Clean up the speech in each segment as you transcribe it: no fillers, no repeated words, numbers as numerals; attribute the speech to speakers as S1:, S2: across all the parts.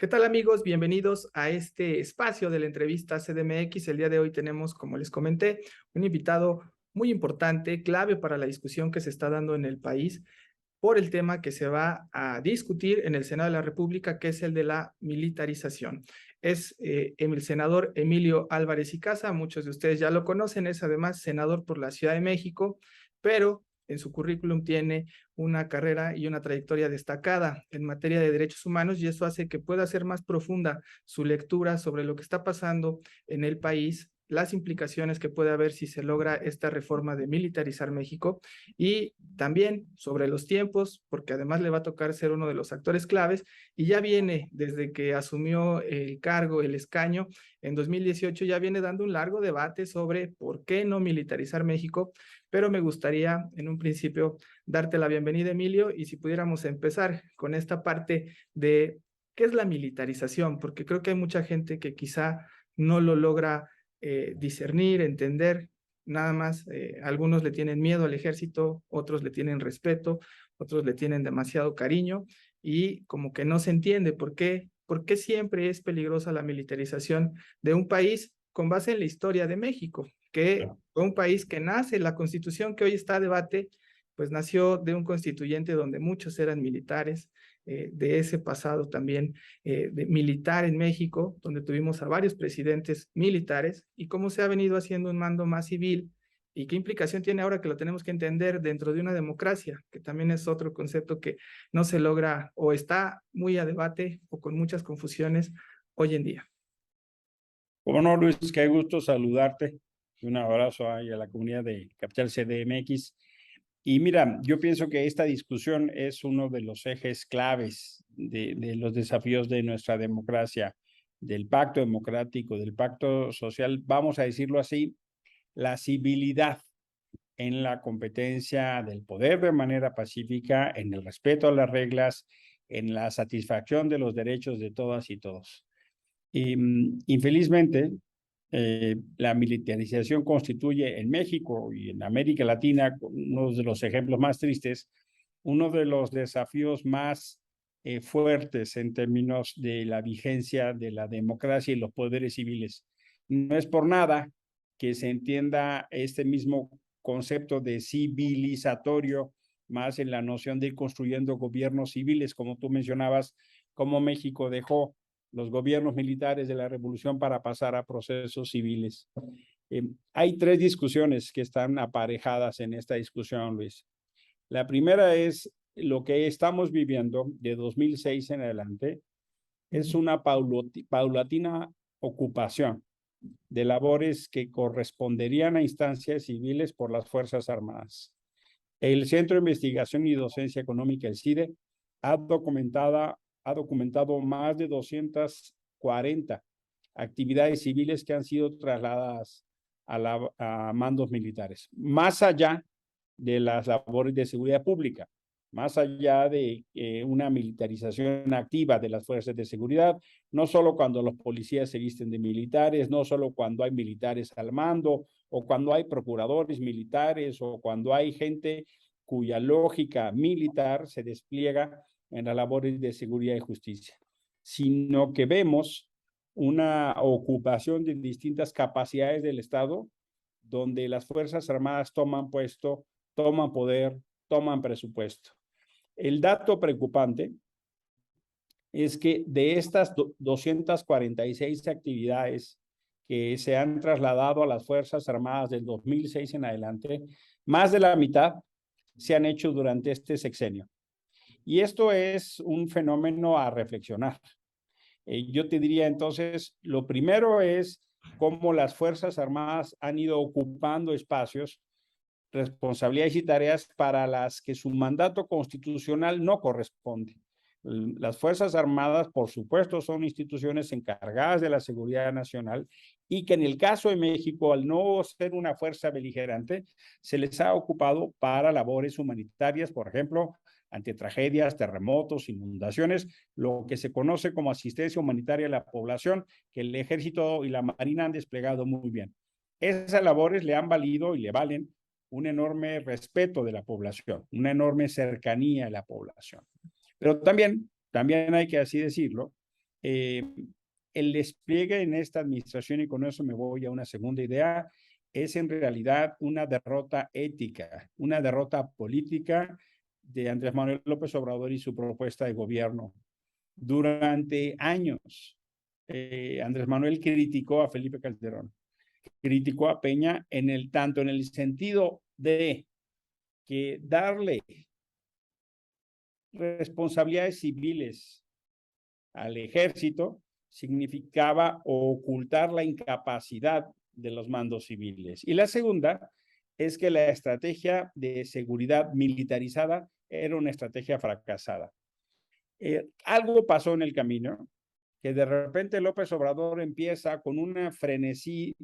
S1: ¿Qué tal amigos? Bienvenidos a este espacio de la entrevista CDMX. El día de hoy tenemos, como les comenté, un invitado muy importante, clave para la discusión que se está dando en el país por el tema que se va a discutir en el Senado de la República, que es el de la militarización. Es el senador Emilio Álvarez y Casa, muchos de ustedes ya lo conocen, es además senador por la Ciudad de México, pero en su currículum tiene una carrera y una trayectoria destacada en materia de derechos humanos y eso hace que pueda ser más profunda su lectura sobre lo que está pasando en el país, las implicaciones que puede haber si se logra esta reforma de militarizar México y también sobre los tiempos, porque además le va a tocar ser uno de los actores claves y ya viene desde que asumió el cargo, el escaño, en 2018 ya viene dando un largo debate sobre por qué no militarizar México, pero me gustaría en un principio darte la bienvenida, Emilio, y si pudiéramos empezar con esta parte de qué es la militarización, porque creo que hay mucha gente que quizá no lo logra discernir, entender, nada más, algunos le tienen miedo al ejército, otros le tienen respeto, otros le tienen demasiado cariño y como que no se entiende por qué siempre es peligrosa la militarización de un país con base en la historia de México, que fue un país que nace, la constitución que hoy está a debate, pues nació de un constituyente donde muchos eran militares, de ese pasado también de militar en México, donde tuvimos a varios presidentes militares, y cómo se ha venido haciendo un mando más civil, y qué implicación tiene ahora que lo tenemos que entender dentro de una democracia, que también es otro concepto que no se logra o está muy a debate o con muchas confusiones hoy en día.
S2: Cómo no, Luis, qué gusto saludarte. Un abrazo ahí a la comunidad de Capital CDMX. Y mira, yo pienso que esta discusión es uno de los ejes claves de los desafíos de nuestra democracia, del pacto democrático, del pacto social, vamos a decirlo así, la civilidad en la competencia del poder de manera pacífica, en el respeto a las reglas, en la satisfacción de los derechos de todas y todos. Y infelizmente, la militarización constituye en México y en América Latina, uno de los ejemplos más tristes, uno de los desafíos más fuertes en términos de la vigencia de la democracia y los poderes civiles. No es por nada que se entienda este mismo concepto de civilizatorio más en la noción de ir construyendo gobiernos civiles, como tú mencionabas, como México dejó los gobiernos militares de la revolución para pasar a procesos civiles. Hay tres discusiones que están aparejadas en esta discusión, Luis. La primera es lo que estamos viviendo de 2006 en adelante, es una paulatina ocupación de labores que corresponderían a instancias civiles por las Fuerzas Armadas. El Centro de Investigación y Docencia Económica, el CIDE, ha documentado más de 240 actividades civiles que han sido trasladadas a mandos militares, más allá de las labores de seguridad pública, más allá de una militarización activa de las fuerzas de seguridad, no solo cuando los policías se visten de militares, no solo cuando hay militares al mando, o cuando hay procuradores militares, o cuando hay gente cuya lógica militar se despliega en las labores de seguridad y justicia, sino que vemos una ocupación de distintas capacidades del Estado, donde las Fuerzas Armadas toman puesto, toman poder, toman presupuesto. El dato preocupante es que de estas 246 actividades que se han trasladado a las Fuerzas Armadas del 2006 en adelante, más de la mitad se han hecho durante este sexenio. Y esto es un fenómeno a reflexionar. Yo te diría entonces, lo primero es cómo las Fuerzas Armadas han ido ocupando espacios, responsabilidades y tareas para las que su mandato constitucional no corresponde. Las Fuerzas Armadas, por supuesto, son instituciones encargadas de la seguridad nacional y que en el caso de México, al no ser una fuerza beligerante, se les ha ocupado para labores humanitarias, por ejemplo, ante tragedias, terremotos, inundaciones, lo que se conoce como asistencia humanitaria a la población, que el Ejército y la Marina han desplegado muy bien. Esas labores le han valido y le valen un enorme respeto de la población, una enorme cercanía a la población. Pero también hay que así decirlo, el despliegue en esta administración, y con eso me voy a una segunda idea, es en realidad una derrota ética, una derrota política de Andrés Manuel López Obrador y su propuesta de gobierno. Durante años, Andrés Manuel criticó a Felipe Calderón, criticó a Peña tanto en el sentido de que darle responsabilidades civiles al ejército significaba ocultar la incapacidad de los mandos civiles. Y la segunda es que la estrategia de seguridad militarizada era una estrategia fracasada. Algo pasó en el camino, que de repente López Obrador empieza con una frenesí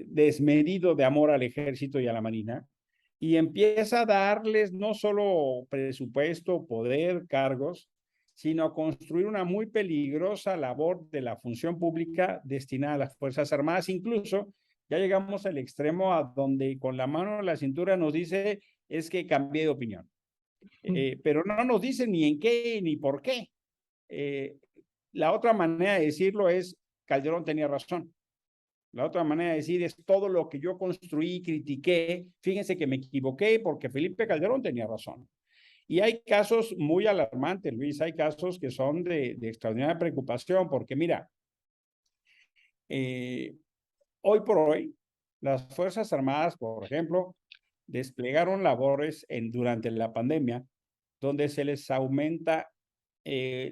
S2: desmedido de amor al ejército y a la marina, y empieza a darles no solo presupuesto, poder, cargos, sino a construir una muy peligrosa labor de la función pública destinada a las Fuerzas Armadas. Incluso ya llegamos al extremo a donde con la mano en la cintura nos dice es que cambié de opinión. Pero no nos dice ni en qué ni por qué. La otra manera de decirlo es Calderón tenía razón. La otra manera de decir es todo lo que yo construí, critiqué, fíjense que me equivoqué porque Felipe Calderón tenía razón. Y hay casos muy alarmantes, Luis, hay casos que son de extraordinaria preocupación porque mira, hoy por hoy, las Fuerzas Armadas, por ejemplo, desplegaron labores durante la pandemia donde se les aumenta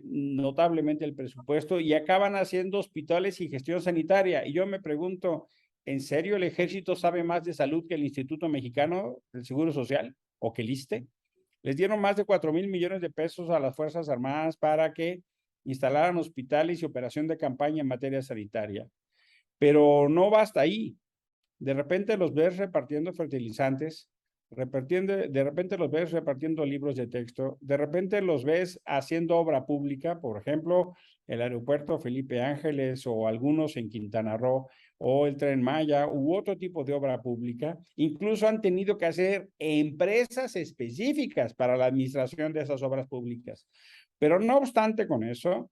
S2: notablemente el presupuesto y acaban haciendo hospitales y gestión sanitaria. Y yo me pregunto, ¿en serio el ejército sabe más de salud que el Instituto Mexicano del Seguro Social o que el ISSSTE? Les dieron más de 4,000 millones de pesos a las Fuerzas Armadas para que instalaran hospitales y operación de campaña en materia sanitaria. Pero no basta ahí. De repente los ves repartiendo fertilizantes, de repente los ves repartiendo libros de texto, de repente los ves haciendo obra pública, por ejemplo, el aeropuerto Felipe Ángeles o algunos en Quintana Roo o el Tren Maya u otro tipo de obra pública. Incluso han tenido que hacer empresas específicas para la administración de esas obras públicas. Pero no obstante con eso,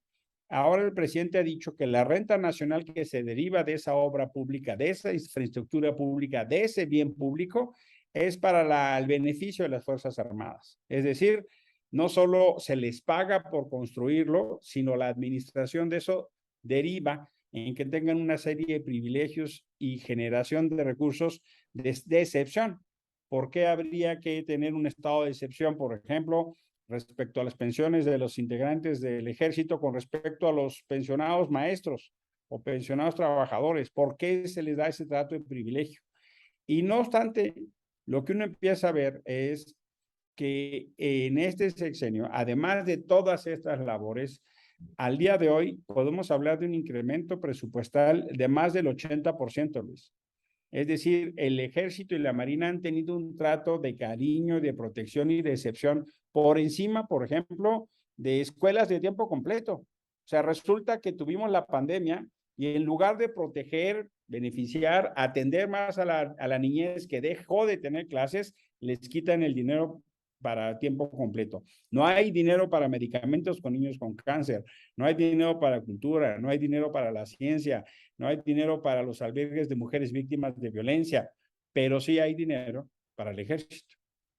S2: ahora el presidente ha dicho que la renta nacional que se deriva de esa obra pública, de esa infraestructura pública, de ese bien público, es para el beneficio de las Fuerzas Armadas. Es decir, no solo se les paga por construirlo, sino la administración de eso deriva en que tengan una serie de privilegios y generación de recursos de excepción. ¿Por qué habría que tener un estado de excepción, por ejemplo, respecto a las pensiones de los integrantes del ejército con respecto a los pensionados maestros o pensionados trabajadores? ¿Por qué se les da ese trato de privilegio? Y no obstante, lo que uno empieza a ver es que en este sexenio, además de todas estas labores, al día de hoy podemos hablar de un incremento presupuestal de más del 80%, Luis. Es decir, el ejército y la marina han tenido un trato de cariño, de protección y de excepción por encima, por ejemplo, de escuelas de tiempo completo. O sea, resulta que tuvimos la pandemia y en lugar de proteger, beneficiar, atender más a la niñez que dejó de tener clases, les quitan el dinero para tiempo completo. No hay dinero para medicamentos con niños con cáncer, no hay dinero para cultura, no hay dinero para la ciencia, no hay dinero para los albergues de mujeres víctimas de violencia, pero sí hay dinero para el ejército.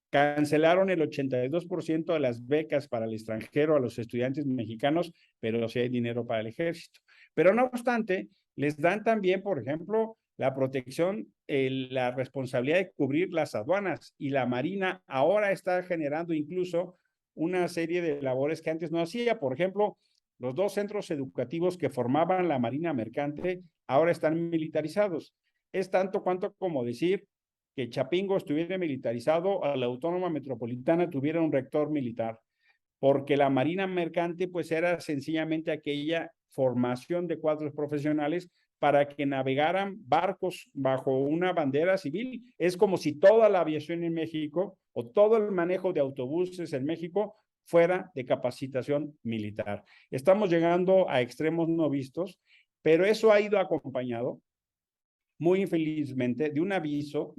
S2: Cancelaron el 82% de las becas para el extranjero a los estudiantes mexicanos, pero sí hay dinero para el ejército. Pero no obstante, les dan también, por ejemplo, la protección, la responsabilidad de cubrir las aduanas, y la Marina ahora está generando incluso una serie de labores que antes no hacía. Por ejemplo, los 2 centros educativos que formaban la Marina Mercante ahora están militarizados. Es tanto cuanto como decir que Chapingo estuviera militarizado, a la Autónoma Metropolitana tuviera un rector militar, porque la Marina Mercante pues era sencillamente aquella formación de cuadros profesionales para que navegaran barcos bajo una bandera civil. Es como si toda la aviación en México o todo el manejo de autobuses en México fuera de capacitación militar. Estamos llegando a extremos no vistos, pero eso ha ido acompañado, muy infelizmente, de un abuso,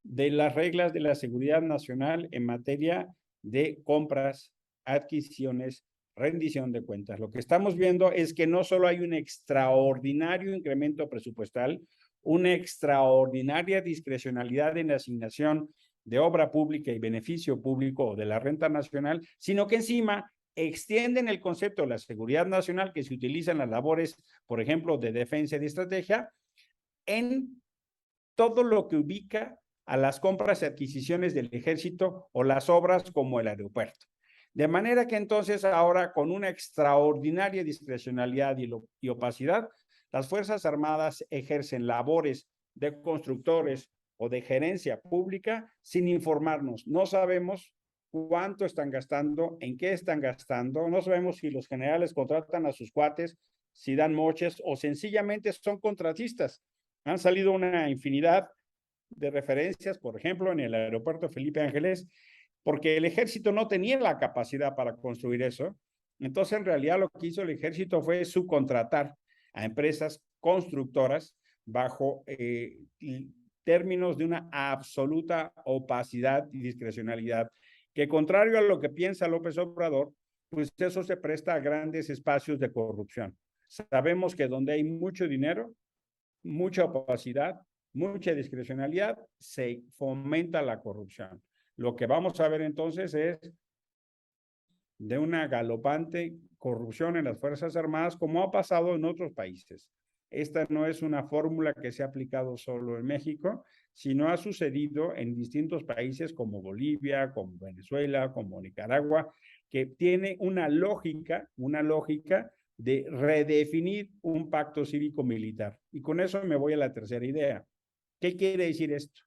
S2: de las reglas de la seguridad nacional en materia de compras adquisiciones, rendición de cuentas. Lo que estamos viendo es que no solo hay un extraordinario incremento presupuestal, una extraordinaria discrecionalidad en la asignación de obra pública y beneficio público o de la renta nacional, sino que encima extienden el concepto de la seguridad nacional que se utiliza en las labores, por ejemplo, de defensa y de estrategia, en todo lo que ubica a las compras y adquisiciones del ejército o las obras como el aeropuerto. De manera que entonces ahora con una extraordinaria discrecionalidad y opacidad, las Fuerzas Armadas ejercen labores de constructores o de gerencia pública sin informarnos. No sabemos cuánto están gastando, en qué están gastando, no sabemos si los generales contratan a sus cuates, si dan moches o sencillamente son contratistas. Han salido una infinidad de referencias, por ejemplo, en el aeropuerto Felipe Ángeles, porque el ejército no tenía la capacidad para construir eso. Entonces, en realidad, lo que hizo el ejército fue subcontratar a empresas constructoras bajo términos de una absoluta opacidad y discrecionalidad, que contrario a lo que piensa López Obrador, pues eso se presta a grandes espacios de corrupción. Sabemos que donde hay mucho dinero, mucha opacidad, mucha discrecionalidad, se fomenta la corrupción. Lo que vamos a ver entonces es de una galopante corrupción en las Fuerzas Armadas, como ha pasado en otros países. Esta no es una fórmula que se ha aplicado solo en México, sino ha sucedido en distintos países como Bolivia, como Venezuela, como Nicaragua, que tiene una lógica de redefinir un pacto cívico-militar. Y con eso me voy a la tercera idea. ¿Qué quiere decir esto?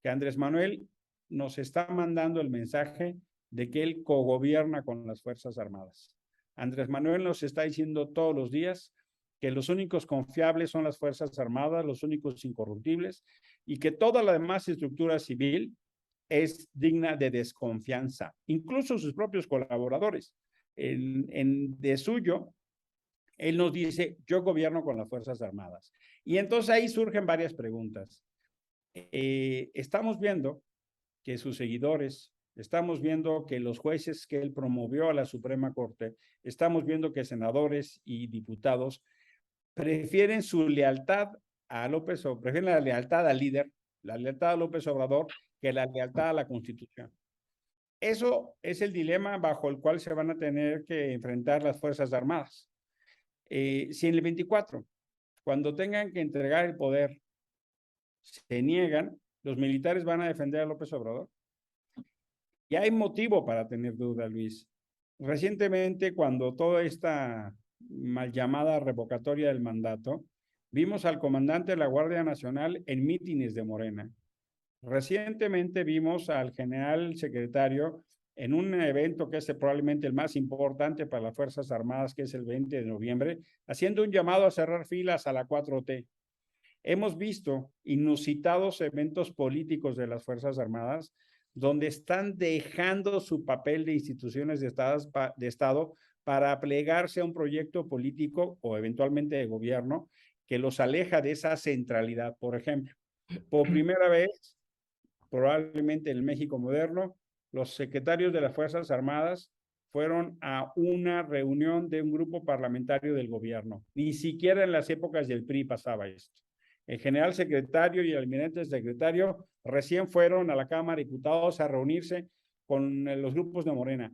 S2: Que Andrés Manuel nos está mandando el mensaje de que él cogobierna con las Fuerzas Armadas. Andrés Manuel nos está diciendo todos los días que los únicos confiables son las Fuerzas Armadas, los únicos incorruptibles, y que toda la demás estructura civil es digna de desconfianza, incluso sus propios colaboradores. De suyo, él nos dice, yo gobierno con las Fuerzas Armadas. Y entonces ahí surgen varias preguntas. Estamos viendo que sus seguidores, estamos viendo que los jueces que él promovió a la Suprema Corte, estamos viendo que senadores y diputados prefieren su lealtad a López Obrador, prefieren la lealtad al líder, la lealtad a López Obrador, que la lealtad a la Constitución. Eso es el dilema bajo el cual se van a tener que enfrentar las Fuerzas Armadas. Si en el 24, cuando tengan que entregar el poder, se niegan, los militares van a defender a López Obrador. Y hay motivo para tener duda, Luis. Recientemente, cuando toda esta mal llamada revocatoria del mandato, vimos al comandante de la Guardia Nacional en mítines de Morena. Recientemente vimos al general secretario en un evento que es probablemente el más importante para las Fuerzas Armadas, que es el 20 de noviembre, haciendo un llamado a cerrar filas a la 4T. Hemos visto inusitados eventos políticos de las Fuerzas Armadas donde están dejando su papel de instituciones de Estado para plegarse a un proyecto político o eventualmente de gobierno que los aleja de esa centralidad. Por ejemplo, por primera vez, probablemente en el México moderno, los secretarios de las Fuerzas Armadas fueron a una reunión de un grupo parlamentario del gobierno. Ni siquiera en las épocas del PRI pasaba esto. El general secretario y el almirante secretario recién fueron a la Cámara de Diputados a reunirse con los grupos de Morena.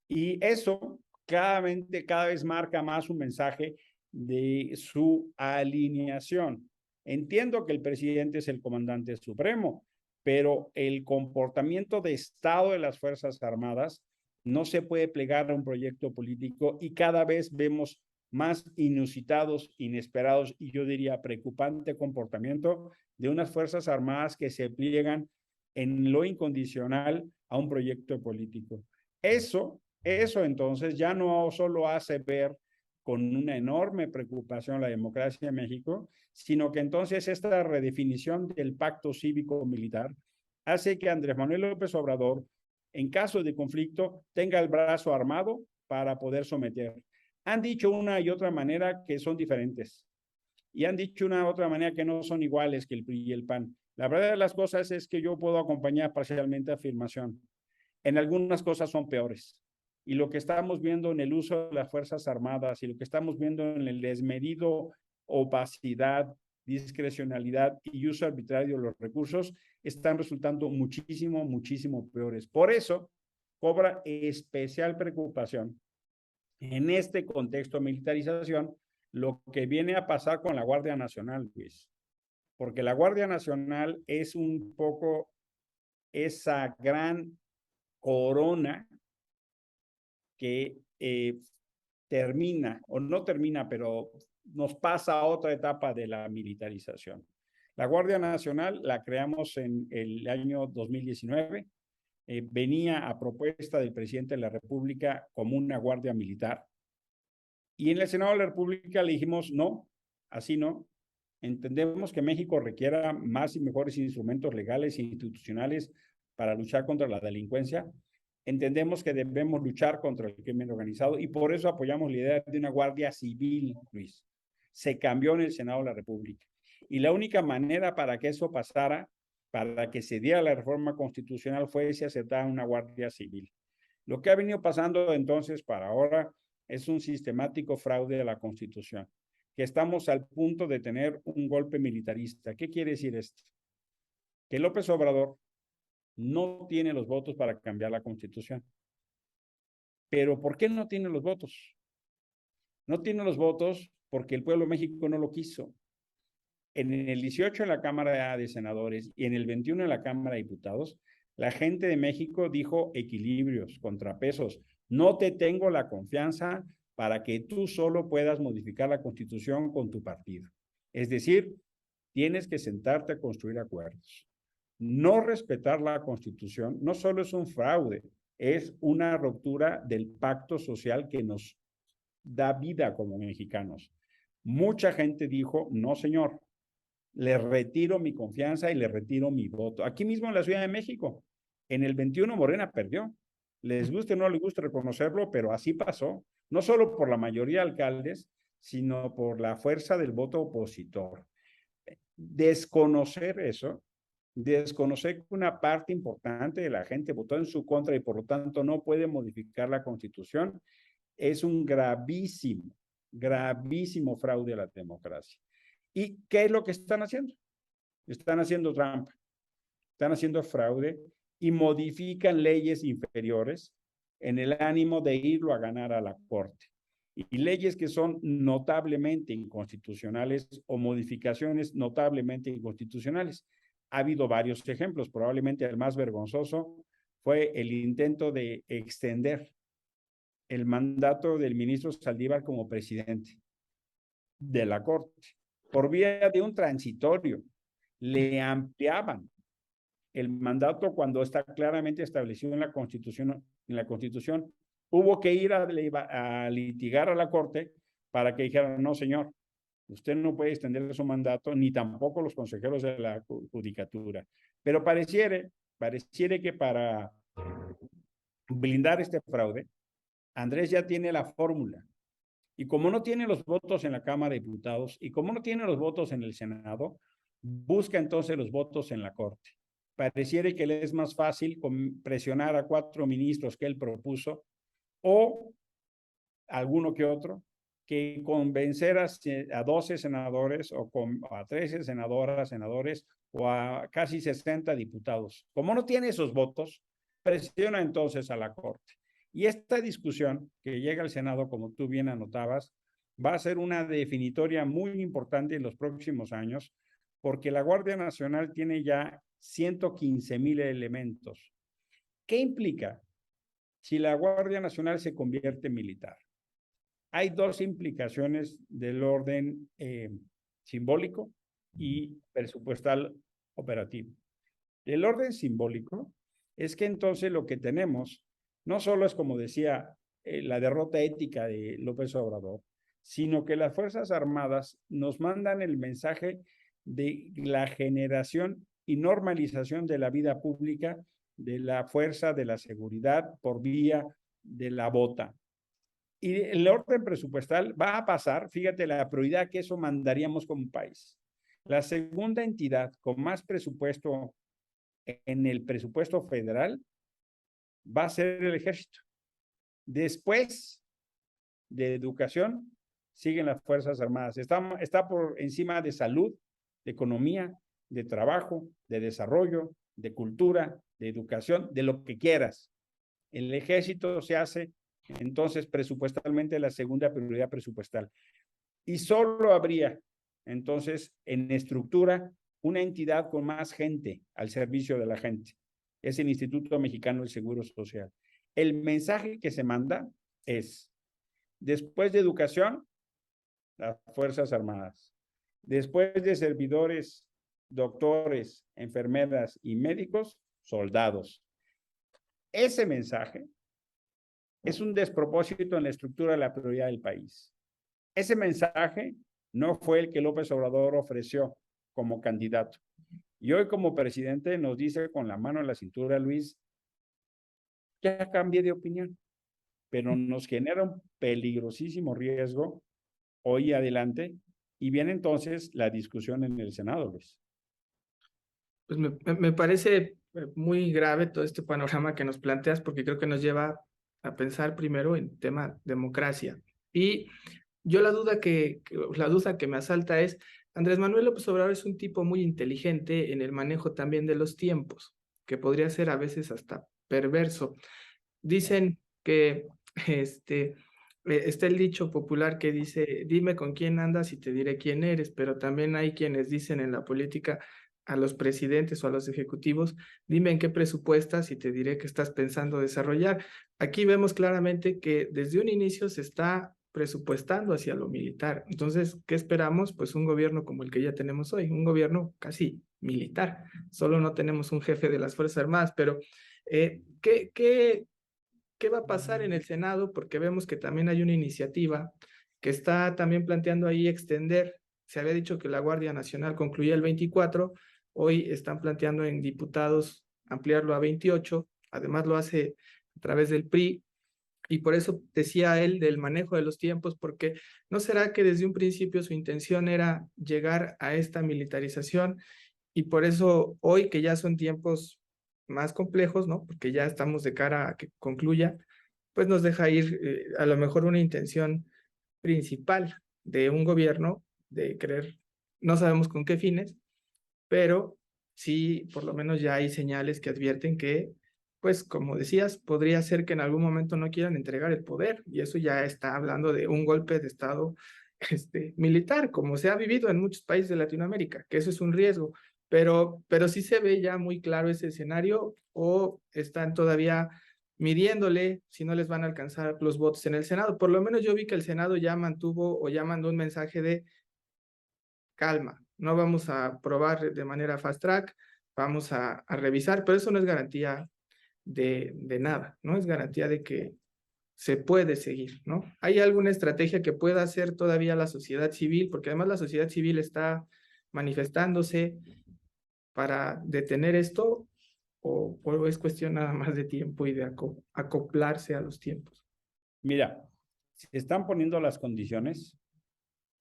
S2: Y eso cada vez marca más un mensaje de su alineación. Entiendo que el presidente es el comandante supremo, pero el comportamiento de Estado de las Fuerzas Armadas no se puede plegar a un proyecto político y cada vez vemos más inusitados, inesperados y yo diría preocupante comportamiento de unas Fuerzas Armadas que se pliegan en lo incondicional a un proyecto político. Eso entonces ya no solo hace ver con una enorme preocupación la democracia en México, sino que entonces esta redefinición del pacto cívico-militar hace que Andrés Manuel López Obrador, en caso de conflicto, tenga el brazo armado para poder someter. Han dicho una y otra manera que son diferentes. Y han dicho una y otra manera que no son iguales que el PRI y el PAN. La verdad de las cosas es que yo puedo acompañar parcialmente a afirmación. En algunas cosas son peores. y lo que estamos viendo en el uso de las Fuerzas Armadas y lo que estamos viendo en el desmedido opacidad, discrecionalidad y uso arbitrario de los recursos están resultando muchísimo, muchísimo peores. Por eso cobra especial preocupación en este contexto de militarización lo que viene a pasar con la Guardia Nacional, Luis. Porque la Guardia Nacional es un poco esa gran corona que termina, o no termina, pero nos pasa a otra etapa de la militarización. La Guardia Nacional la creamos en el año 2019, venía a propuesta del presidente de la República como una guardia militar. Y en el Senado de la República le dijimos, no, así no. Entendemos que México requiera más y mejores instrumentos legales e institucionales para luchar contra la delincuencia. Entendemos que debemos luchar contra el crimen organizado y por eso apoyamos la idea de una guardia civil, Luis. Se cambió en el Senado de la República. Y la única manera para que eso pasara, para que se diera la reforma constitucional, fue si aceptara una guardia civil. Lo que ha venido pasando entonces para ahora es un sistemático fraude a la Constitución, que estamos al punto de tener un golpe militarista. ¿Qué quiere decir esto? Que López Obrador no tiene los votos para cambiar la Constitución. ¿Pero por qué no tiene los votos? No tiene los votos porque el pueblo de México no lo quiso. En el 18 en la Cámara de Senadores y en el 21 en la Cámara de Diputados, la gente de México dijo equilibrios, contrapesos. No te tengo la confianza para que tú solo puedas modificar la Constitución con tu partido. Es decir, tienes que sentarte a construir acuerdos. No respetar la Constitución no solo es un fraude, es una ruptura del pacto social que nos da vida como mexicanos. Mucha gente dijo, no señor, le retiro mi confianza y le retiro mi voto. Aquí mismo en la Ciudad de México, en el 21 Morena perdió. Les guste o no les guste reconocerlo, pero así pasó. No solo por la mayoría de alcaldes, sino por la fuerza del voto opositor. Desconocer eso, desconocer que una parte importante de la gente votó en su contra y por lo tanto no puede modificar la Constitución, es un gravísimo, gravísimo fraude a la democracia. ¿Y qué es lo que están haciendo? Están haciendo trampa, están haciendo fraude y modifican leyes inferiores en el ánimo de irlo a ganar a la Corte. Y leyes que son notablemente inconstitucionales o modificaciones notablemente inconstitucionales. Ha habido varios ejemplos, probablemente el más vergonzoso fue el intento de extender el mandato del ministro Saldívar como presidente de la Corte por vía de un transitorio. Le ampliaban el mandato cuando está claramente establecido en la Constitución. Hubo que ir a litigar a la Corte para que dijeran, no, señor, usted no puede extender su mandato, ni tampoco los consejeros de la judicatura. Pero pareciera que para blindar este fraude, Andrés ya tiene la fórmula. Y como no tiene los votos en la Cámara de Diputados y como no tiene los votos en el Senado, busca entonces los votos en la Corte. Pareciera que le es más fácil presionar a 4 ministros que él propuso o alguno que otro, que convencer a 12 senadores o a 13 senadoras, senadores o a casi 60 diputados. Como no tiene esos votos, presiona entonces a la Corte. Y esta discusión que llega al Senado, como tú bien anotabas, va a ser una definitoria muy importante en los próximos años, porque la Guardia Nacional tiene ya 115,000 elementos. ¿Qué implica si la Guardia Nacional se convierte en militar? Hay 2 implicaciones del orden simbólico y presupuestal operativo. El orden simbólico es que entonces lo que tenemos no solo es, como decía, la derrota ética de López Obrador, sino que las Fuerzas Armadas nos mandan el mensaje de la generación y normalización de la vida pública, de la fuerza de la seguridad por vía de la bota. Y el orden presupuestal va a pasar, fíjate la prioridad que eso mandaríamos como país. La segunda entidad con más presupuesto en el presupuesto federal va a ser el Ejército. Después de educación, siguen las Fuerzas Armadas. Está por encima de salud, de economía, de trabajo, de desarrollo, de cultura, de educación, de lo que quieras. El ejército se hace entonces presupuestalmente la segunda prioridad presupuestal. Y solo habría entonces en estructura una entidad con más gente al servicio de la gente. Es el Instituto Mexicano del Seguro Social. El mensaje que se manda es, después de educación, las Fuerzas Armadas. Después de servidores, doctores, enfermeras y médicos, soldados. Ese mensaje es un despropósito en la estructura de la prioridad del país. Ese mensaje no fue el que López Obrador ofreció como candidato. Y hoy como presidente nos dice con la mano en la cintura, Luis, ya cambié de opinión, pero nos genera un peligrosísimo riesgo hoy adelante y viene entonces la discusión en el Senado, Luis.
S1: Pues me parece muy grave todo este panorama que nos planteas porque creo que nos lleva a pensar primero en tema democracia. Y yo la duda que me asalta es, Andrés Manuel López Obrador es un tipo muy inteligente en el manejo también de los tiempos, que podría ser a veces hasta perverso. Dicen que está el dicho popular que dice, dime con quién andas y te diré quién eres, pero también hay quienes dicen en la política a los presidentes o a los ejecutivos, dime en qué presupuestas y te diré qué estás pensando desarrollar. Aquí vemos claramente que desde un inicio se está presupuestando hacia lo militar. Entonces, ¿qué esperamos? Pues un gobierno como el que ya tenemos hoy, un gobierno casi militar. Solo no tenemos un jefe de las Fuerzas Armadas, pero ¿qué va a pasar en el Senado? Porque vemos que también hay una iniciativa que está también planteando ahí extender. Se había dicho que la Guardia Nacional concluía el 24, hoy están planteando en diputados ampliarlo a 28, además lo hace a través del PRI, y por eso decía él del manejo de los tiempos, porque ¿no será que desde un principio su intención era llegar a esta militarización? Y por eso hoy que ya son tiempos más complejos, ¿no? Porque ya estamos de cara a que concluya, pues nos deja ir a lo mejor una intención principal de un gobierno de querer, no sabemos con qué fines, pero sí, por lo menos ya hay señales que advierten que, pues como decías, podría ser que en algún momento no quieran entregar el poder y eso ya está hablando de un golpe de Estado militar, como se ha vivido en muchos países de Latinoamérica, que eso es un riesgo, pero sí se ve ya muy claro ese escenario o están todavía midiéndole si no les van a alcanzar los votos en el Senado. Por lo menos yo vi que el Senado ya mantuvo o ya mandó un mensaje de calma, no vamos a aprobar de manera fast track, vamos a revisar, pero eso no es garantía de nada, no es garantía de que se puede seguir, ¿no? ¿Hay alguna estrategia que pueda hacer todavía la sociedad civil? Porque además la sociedad civil está manifestándose para detener esto o es cuestión nada más de tiempo y de acoplarse a los tiempos.
S2: Mira, se están poniendo las condiciones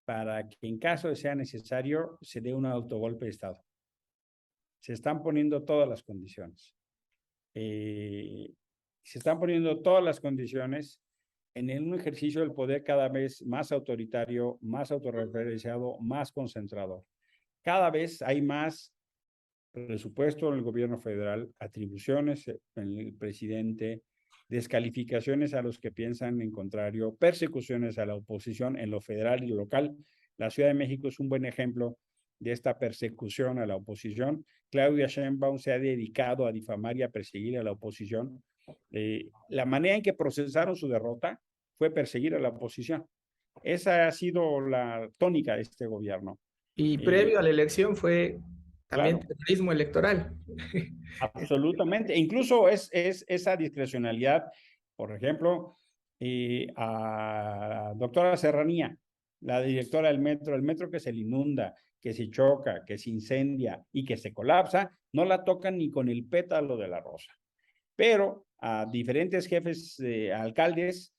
S2: para que en caso de sea necesario se dé un autogolpe de Estado. Se están poniendo todas las condiciones. Se están poniendo todas las condiciones en un ejercicio del poder cada vez más autoritario, más autorreferenciado, más concentrador. Cada vez hay más presupuesto en el gobierno federal, atribuciones en el presidente, descalificaciones a los que piensan en contrario, persecuciones a la oposición en lo federal y lo local. La Ciudad de México es un buen ejemplo de esta persecución a la oposición. Claudia Sheinbaum se ha dedicado a difamar y a perseguir a la oposición. La manera en que procesaron su derrota fue perseguir a la oposición. Esa ha sido la tónica de este gobierno.
S1: Y previo a la elección fue también
S2: Claro,
S1: terrorismo electoral.
S2: absolutamente. E incluso es esa discrecionalidad, por ejemplo, a doctora Serranía, la directora del metro, el metro que se le inunda, que se choca, que se incendia y que se colapsa, no la tocan ni con el pétalo de la rosa. Pero a diferentes jefes, alcaldes,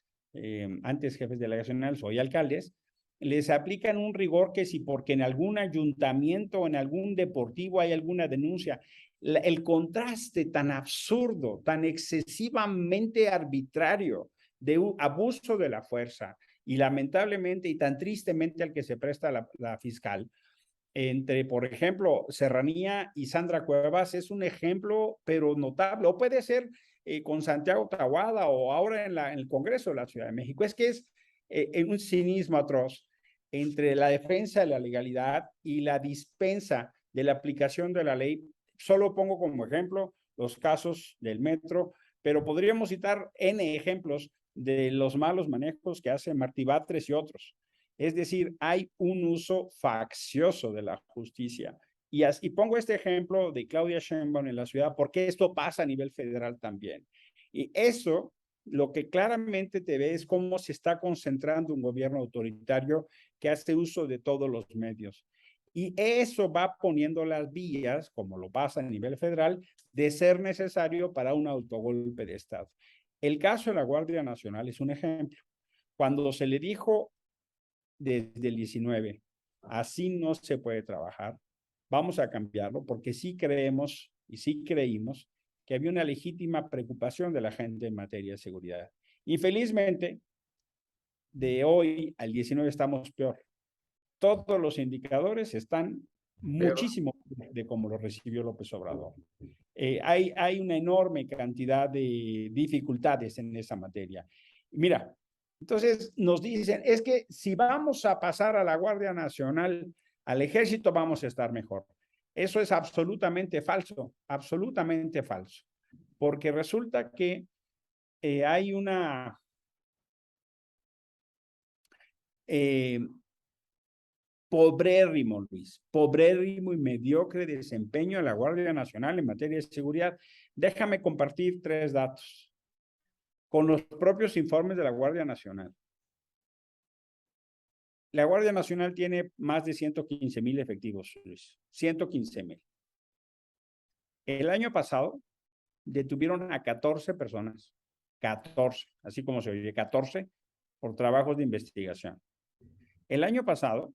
S2: antes jefes delegacionales, hoy alcaldes, les aplican un rigor que si porque en algún ayuntamiento o en algún deportivo hay alguna denuncia, el contraste tan absurdo, tan excesivamente arbitrario de un abuso de la fuerza y lamentablemente y tan tristemente al que se presta la fiscal, entre, por ejemplo, Serranía y Sandra Cuevas, es un ejemplo, pero notable, o puede ser con Santiago Tahuada o ahora en el Congreso de la Ciudad de México. Es que es un cinismo atroz entre la defensa de la legalidad y la dispensa de la aplicación de la ley. Solo pongo como ejemplo los casos del metro, pero podríamos citar N ejemplos de los malos manejos que hace Martí Batres y otros. Es decir, hay un uso faccioso de la justicia. Y pongo este ejemplo de Claudia Sheinbaum en la ciudad, porque esto pasa a nivel federal también. Y eso, lo que claramente te ve es cómo se está concentrando un gobierno autoritario que hace uso de todos los medios. Y eso va poniendo las vías, como lo pasa a nivel federal, de ser necesario para un autogolpe de Estado. El caso de la Guardia Nacional es un ejemplo. Cuando se le dijo desde el 19, así no se puede trabajar, vamos a cambiarlo, porque sí creemos y sí creímos que había una legítima preocupación de la gente en materia de seguridad. Infelizmente, de hoy al 19 estamos peor. Todos los indicadores están muchísimo de cómo lo recibió López Obrador. Hay una enorme cantidad de dificultades en esa materia. Mira, entonces nos dicen, es que si vamos a pasar a la Guardia Nacional, al Ejército, vamos a estar mejor. Eso es absolutamente falso, porque resulta que hay una pobrérrimo, Luis, pobrérrimo y mediocre desempeño de la Guardia Nacional en materia de seguridad. Déjame compartir 3 datos con los propios informes de la Guardia Nacional. La Guardia Nacional tiene más de 115,000 efectivos, Luis. 115,000. El año pasado detuvieron a 14 personas. 14, así como se oye, 14 por trabajos de investigación. El año pasado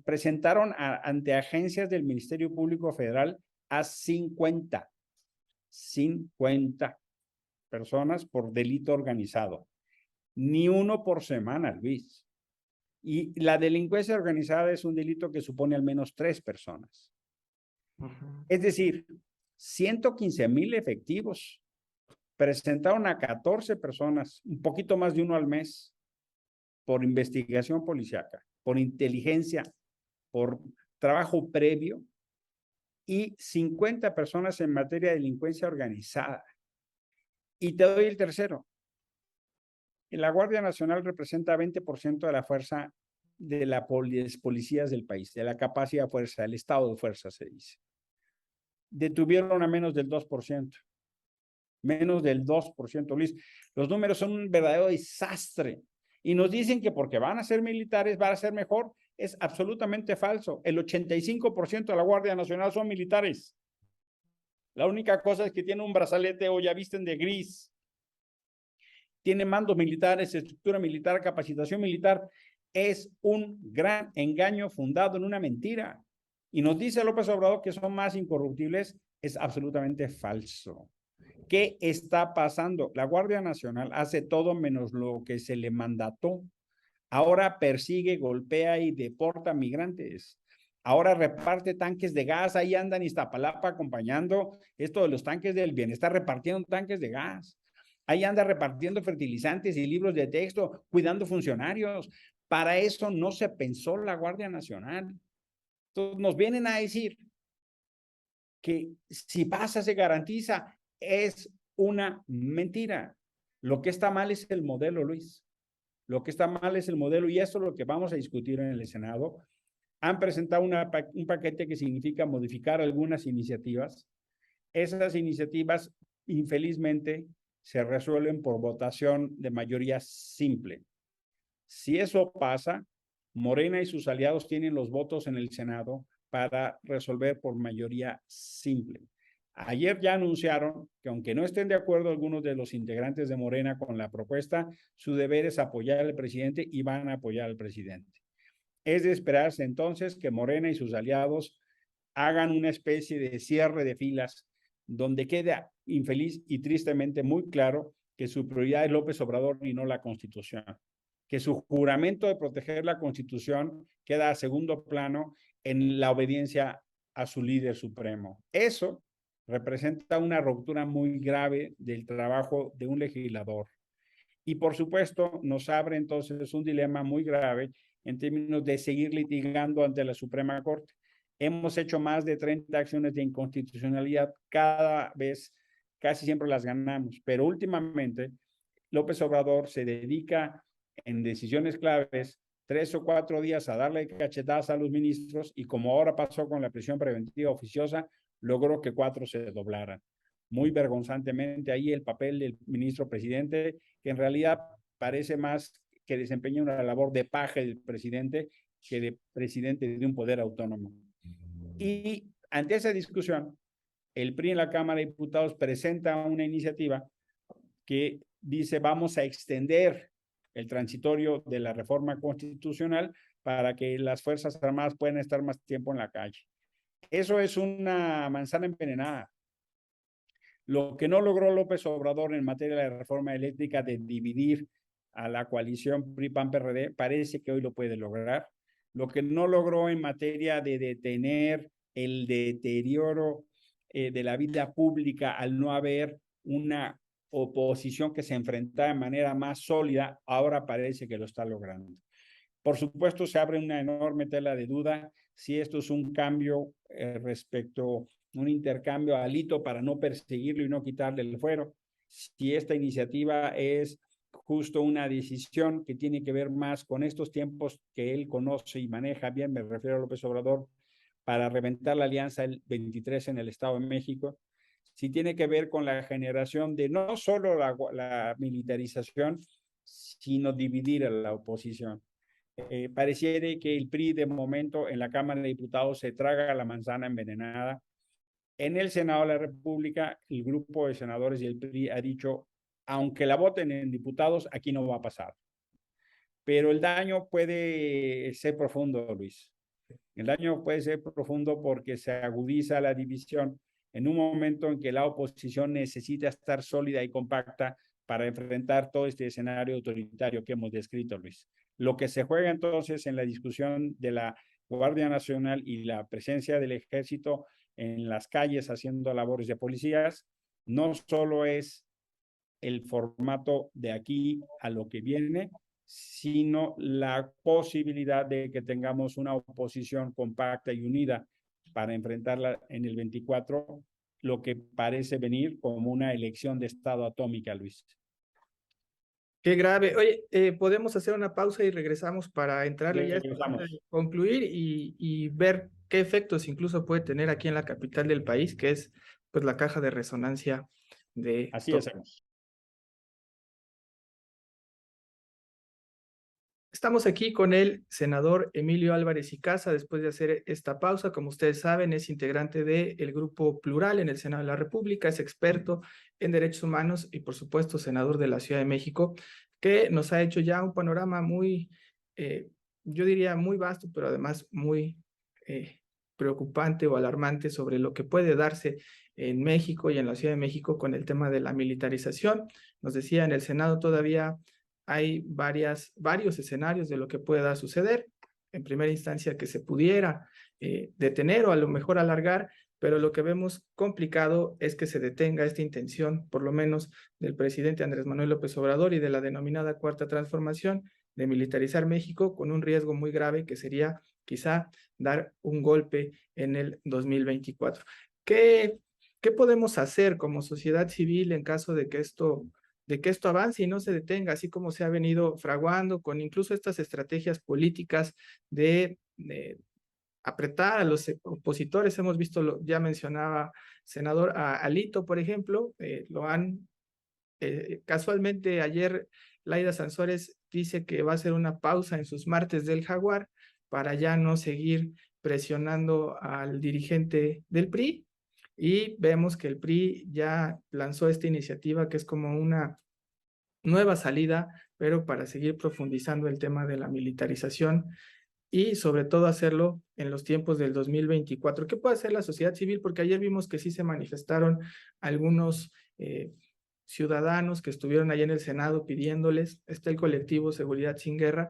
S2: presentaron ante agencias del Ministerio Público Federal a 50 personas por delito organizado. Ni uno por semana, Luis. Y la delincuencia organizada es un delito que supone al menos 3 personas. Es decir, 115,000 efectivos. Presentaron a 14 personas, un poquito más de uno al mes, por investigación policíaca, por inteligencia, por trabajo previo, y 50 personas en materia de delincuencia organizada. Y te doy el tercero. La Guardia Nacional representa 20% de la fuerza de las policías del país, de la capacidad de fuerza, el estado de fuerza, se dice. Detuvieron a menos del 2%. Menos del 2%, Luis. Los números son un verdadero desastre. Y nos dicen que porque van a ser militares, van a ser mejor. Es absolutamente falso. El 85% de la Guardia Nacional son militares. La única cosa es que tienen un brazalete o ya visten de gris. Tienen mandos militares, estructura militar, capacitación militar. Es un gran engaño fundado en una mentira. Y nos dice López Obrador que son más incorruptibles. Es absolutamente falso. ¿Qué está pasando? La Guardia Nacional hace todo menos lo que se le mandató. Ahora persigue, golpea y deporta migrantes. Ahora reparte tanques de gas. Ahí andan Iztapalapa acompañando esto de los tanques del bienestar, repartiendo tanques de gas. Ahí anda repartiendo fertilizantes y libros de texto, cuidando funcionarios. Para eso no se pensó la Guardia Nacional. Entonces nos vienen a decir que si pasa se garantiza. Es una mentira. Lo que está mal es el modelo, Luis. Lo que está mal es el modelo y eso es lo que vamos a discutir en el Senado. Han presentado un paquete que significa modificar algunas iniciativas. Esas iniciativas, infelizmente, se resuelven por votación de mayoría simple. Si eso pasa, Morena y sus aliados tienen los votos en el Senado para resolver por mayoría simple. Ayer ya anunciaron que aunque no estén de acuerdo algunos de los integrantes de Morena con la propuesta, su deber es apoyar al presidente y van a apoyar al presidente. Es de esperarse entonces que Morena y sus aliados hagan una especie de cierre de filas donde queda infeliz y tristemente muy claro que su prioridad es López Obrador y no la Constitución, que su juramento de proteger la Constitución queda a segundo plano en la obediencia a su líder supremo. Eso representa una ruptura muy grave del trabajo de un legislador. Y por supuesto nos abre entonces un dilema muy grave en términos de seguir litigando ante la Suprema Corte. Hemos hecho más de 30 acciones de inconstitucionalidad, cada vez, casi siempre las ganamos, pero últimamente López Obrador se dedica en decisiones claves 3 o 4 días a darle cachetadas a los ministros y como ahora pasó con la prisión preventiva oficiosa, logró que 4 se doblaran. Muy vergonzantemente ahí el papel del ministro presidente, que en realidad parece más que desempeña una labor de paje del presidente que de presidente de un poder autónomo. Y ante esa discusión, el PRI en la Cámara de Diputados presenta una iniciativa que dice vamos a extender el transitorio de la reforma constitucional para que las Fuerzas Armadas puedan estar más tiempo en la calle. Eso es una manzana envenenada. Lo que no logró López Obrador en materia de la reforma eléctrica de dividir a la coalición PRI-PAN-PRD, parece que hoy lo puede lograr. Lo que no logró en materia de detener el deterioro de la vida pública al no haber una oposición que se enfrentara de manera más sólida, ahora parece que lo está logrando. Por supuesto, se abre una enorme tela de duda si esto es un cambio respecto un intercambio a Alito para no perseguirlo y no quitarle el fuero. Si esta iniciativa es justo una decisión que tiene que ver más con estos tiempos que él conoce y maneja bien, me refiero a López Obrador, para reventar la alianza el 23 en el Estado de México, si tiene que ver con la generación de no solo la militarización, sino dividir a la oposición. Pareciera que el PRI de momento en la Cámara de Diputados se traga la manzana envenenada. En el Senado de la República, el grupo de senadores y el PRI ha dicho, aunque la voten en diputados, aquí no va a pasar. Pero el daño puede ser profundo, Luis. El daño puede ser profundo porque se agudiza la división en un momento en que la oposición necesita estar sólida y compacta para enfrentar todo este escenario autoritario que hemos descrito, Luis. Lo que se juega entonces en la discusión de la Guardia Nacional y la presencia del Ejército en las calles haciendo labores de policías, no solo es el formato de aquí a lo que viene, sino la posibilidad de que tengamos una oposición compacta y unida para enfrentarla en el 24, lo que parece venir como una elección de Estado atómica, Luis.
S1: Qué grave. Oye, podemos hacer una pausa y regresamos para entrarle ya a esta parte de concluir y ver qué efectos incluso puede tener aquí en la capital del país, que es pues la caja de resonancia de
S2: Así hacemos.
S1: Estamos aquí con el senador Emilio Álvarez y Casa después de hacer esta pausa. Como ustedes saben, es integrante del Grupo Plural en el Senado de la República, es experto en derechos humanos y, por supuesto, senador de la Ciudad de México, que nos ha hecho ya un panorama muy, yo diría muy vasto, pero además muy preocupante o alarmante sobre lo que puede darse en México y en la Ciudad de México con el tema de la militarización. Nos decía, en el Senado todavía hay varios escenarios de lo que pueda suceder. En primera instancia, que se pudiera detener o a lo mejor alargar, pero lo que vemos complicado es que se detenga esta intención, por lo menos del presidente Andrés Manuel López Obrador y de la denominada Cuarta Transformación, de militarizar México con un riesgo muy grave que sería quizá dar un golpe en el 2024. ¿Qué podemos hacer como sociedad civil en caso de que esto avance y no se detenga, así como se ha venido fraguando con incluso estas estrategias políticas de apretar a los opositores? Hemos visto, ya mencionaba senador a Alito, por ejemplo, casualmente ayer Laida Sansores dice que va a hacer una pausa en sus martes del Jaguar para ya no seguir presionando al dirigente del PRI. Y vemos que el PRI ya lanzó esta iniciativa que es como una nueva salida, pero para seguir profundizando el tema de la militarización y sobre todo hacerlo en los tiempos del 2024. ¿Qué puede hacer la sociedad civil? Porque ayer vimos que sí se manifestaron algunos ciudadanos que estuvieron allá en el Senado pidiéndoles, está el colectivo Seguridad Sin Guerra.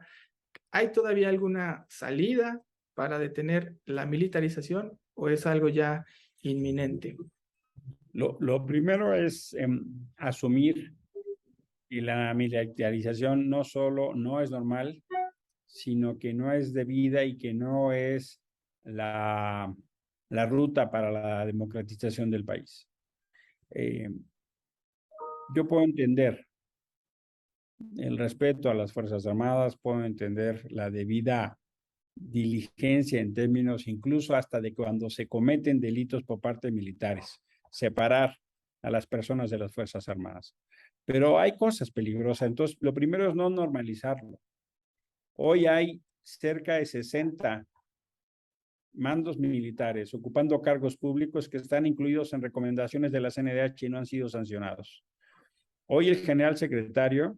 S1: ¿Hay todavía alguna salida para detener la militarización o es algo ya inminente?
S2: Lo primero es asumir que la militarización no solo no es normal, sino que no es debida y que no es la ruta para la democratización del país. Yo puedo entender el respeto a las Fuerzas Armadas, puedo entender la debida diligencia en términos incluso hasta de cuando se cometen delitos por parte de militares, separar a las personas de las Fuerzas Armadas. Pero hay cosas peligrosas, entonces lo primero es no normalizarlo. Hoy hay cerca de 60 mandos militares ocupando cargos públicos que están incluidos en recomendaciones de la CNDH y no han sido sancionados. Hoy el general secretario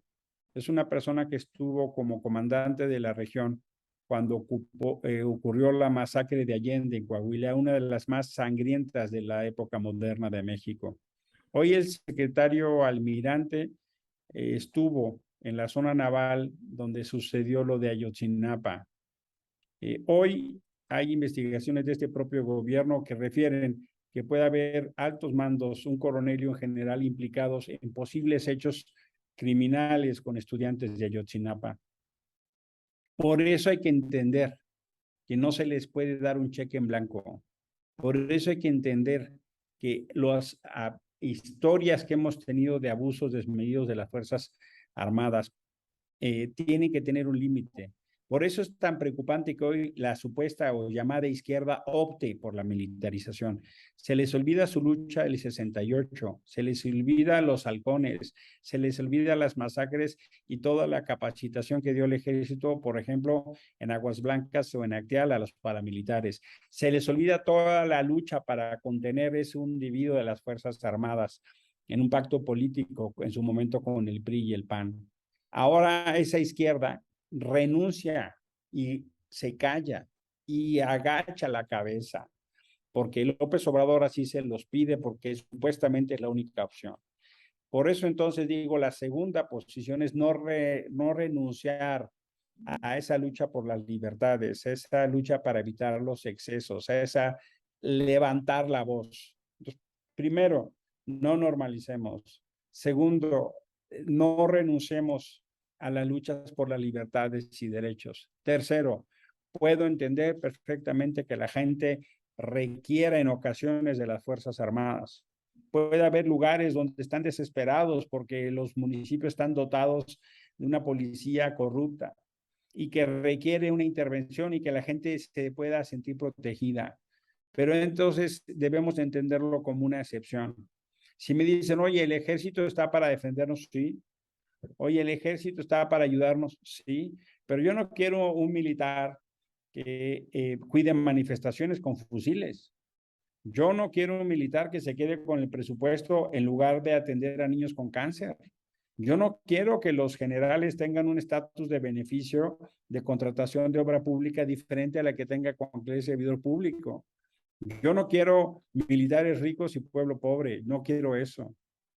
S2: es una persona que estuvo como comandante de la región cuando ocurrió la masacre de Allende en Coahuila, una de las más sangrientas de la época moderna de México. Hoy el secretario almirante estuvo en la zona naval donde sucedió lo de Ayotzinapa. Hoy hay investigaciones de este propio gobierno que refieren que puede haber altos mandos, un coronel y un general implicados en posibles hechos criminales con estudiantes de Ayotzinapa. Por eso hay que entender que no se les puede dar un cheque en blanco. Por eso hay que entender que las historias que hemos tenido de abusos desmedidos de las Fuerzas Armadas tienen que tener un límite. Por eso es tan preocupante que hoy la supuesta o llamada izquierda opte por la militarización. Se les olvida su lucha del 68, se les olvida los halcones, se les olvida las masacres y toda la capacitación que dio el ejército, por ejemplo, en Aguas Blancas o en Acteal a los paramilitares. Se les olvida toda la lucha para contener ese hundido de las Fuerzas Armadas en un pacto político en su momento con el PRI y el PAN. Ahora esa izquierda renuncia y se calla y agacha la cabeza, porque López Obrador así se los pide, porque supuestamente es la única opción. Por eso entonces digo, la segunda posición es no renunciar a esa lucha por las libertades, esa lucha para evitar los excesos, a esa levantar la voz. Entonces, primero, no normalicemos. Segundo, no renunciemos a las luchas por las libertades y derechos. Tercero, puedo entender perfectamente que la gente requiera en ocasiones de las Fuerzas Armadas. Puede haber lugares donde están desesperados porque los municipios están dotados de una policía corrupta y que requiere una intervención y que la gente se pueda sentir protegida. Pero entonces debemos entenderlo como una excepción. Si me dicen, oye, el ejército está para defendernos, sí. Oye, el ejército está para ayudarnos, sí. Pero yo no quiero un militar que cuide manifestaciones con fusiles. Yo no quiero un militar que se quede con el presupuesto en lugar de atender a niños con cáncer. Yo no quiero que los generales tengan un estatus de beneficio de contratación de obra pública diferente a la que tenga cualquier servidor público. Yo no quiero militares ricos y pueblo pobre, no quiero eso.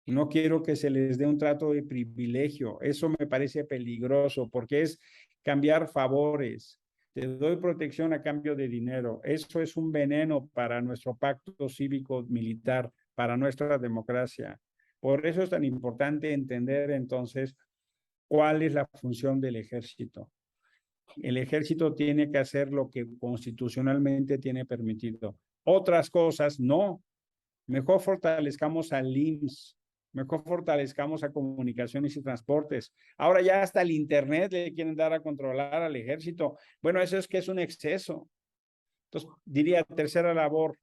S2: No quiero que se les dé un trato de privilegio. Eso me parece peligroso porque es cambiar favores. Te doy protección a cambio de dinero. Eso es un veneno para nuestro pacto cívico-militar, para nuestra democracia. Por eso es tan importante entender entonces cuál es la función del ejército. El ejército tiene que hacer lo que constitucionalmente tiene permitido. Otras cosas no. Mejor fortalezcamos al IMSS, mejor fortalezcamos a comunicaciones y transportes. Ahora ya hasta el internet le quieren dar a controlar al ejército. Bueno, eso es que es un exceso. Entonces, diría tercera labor,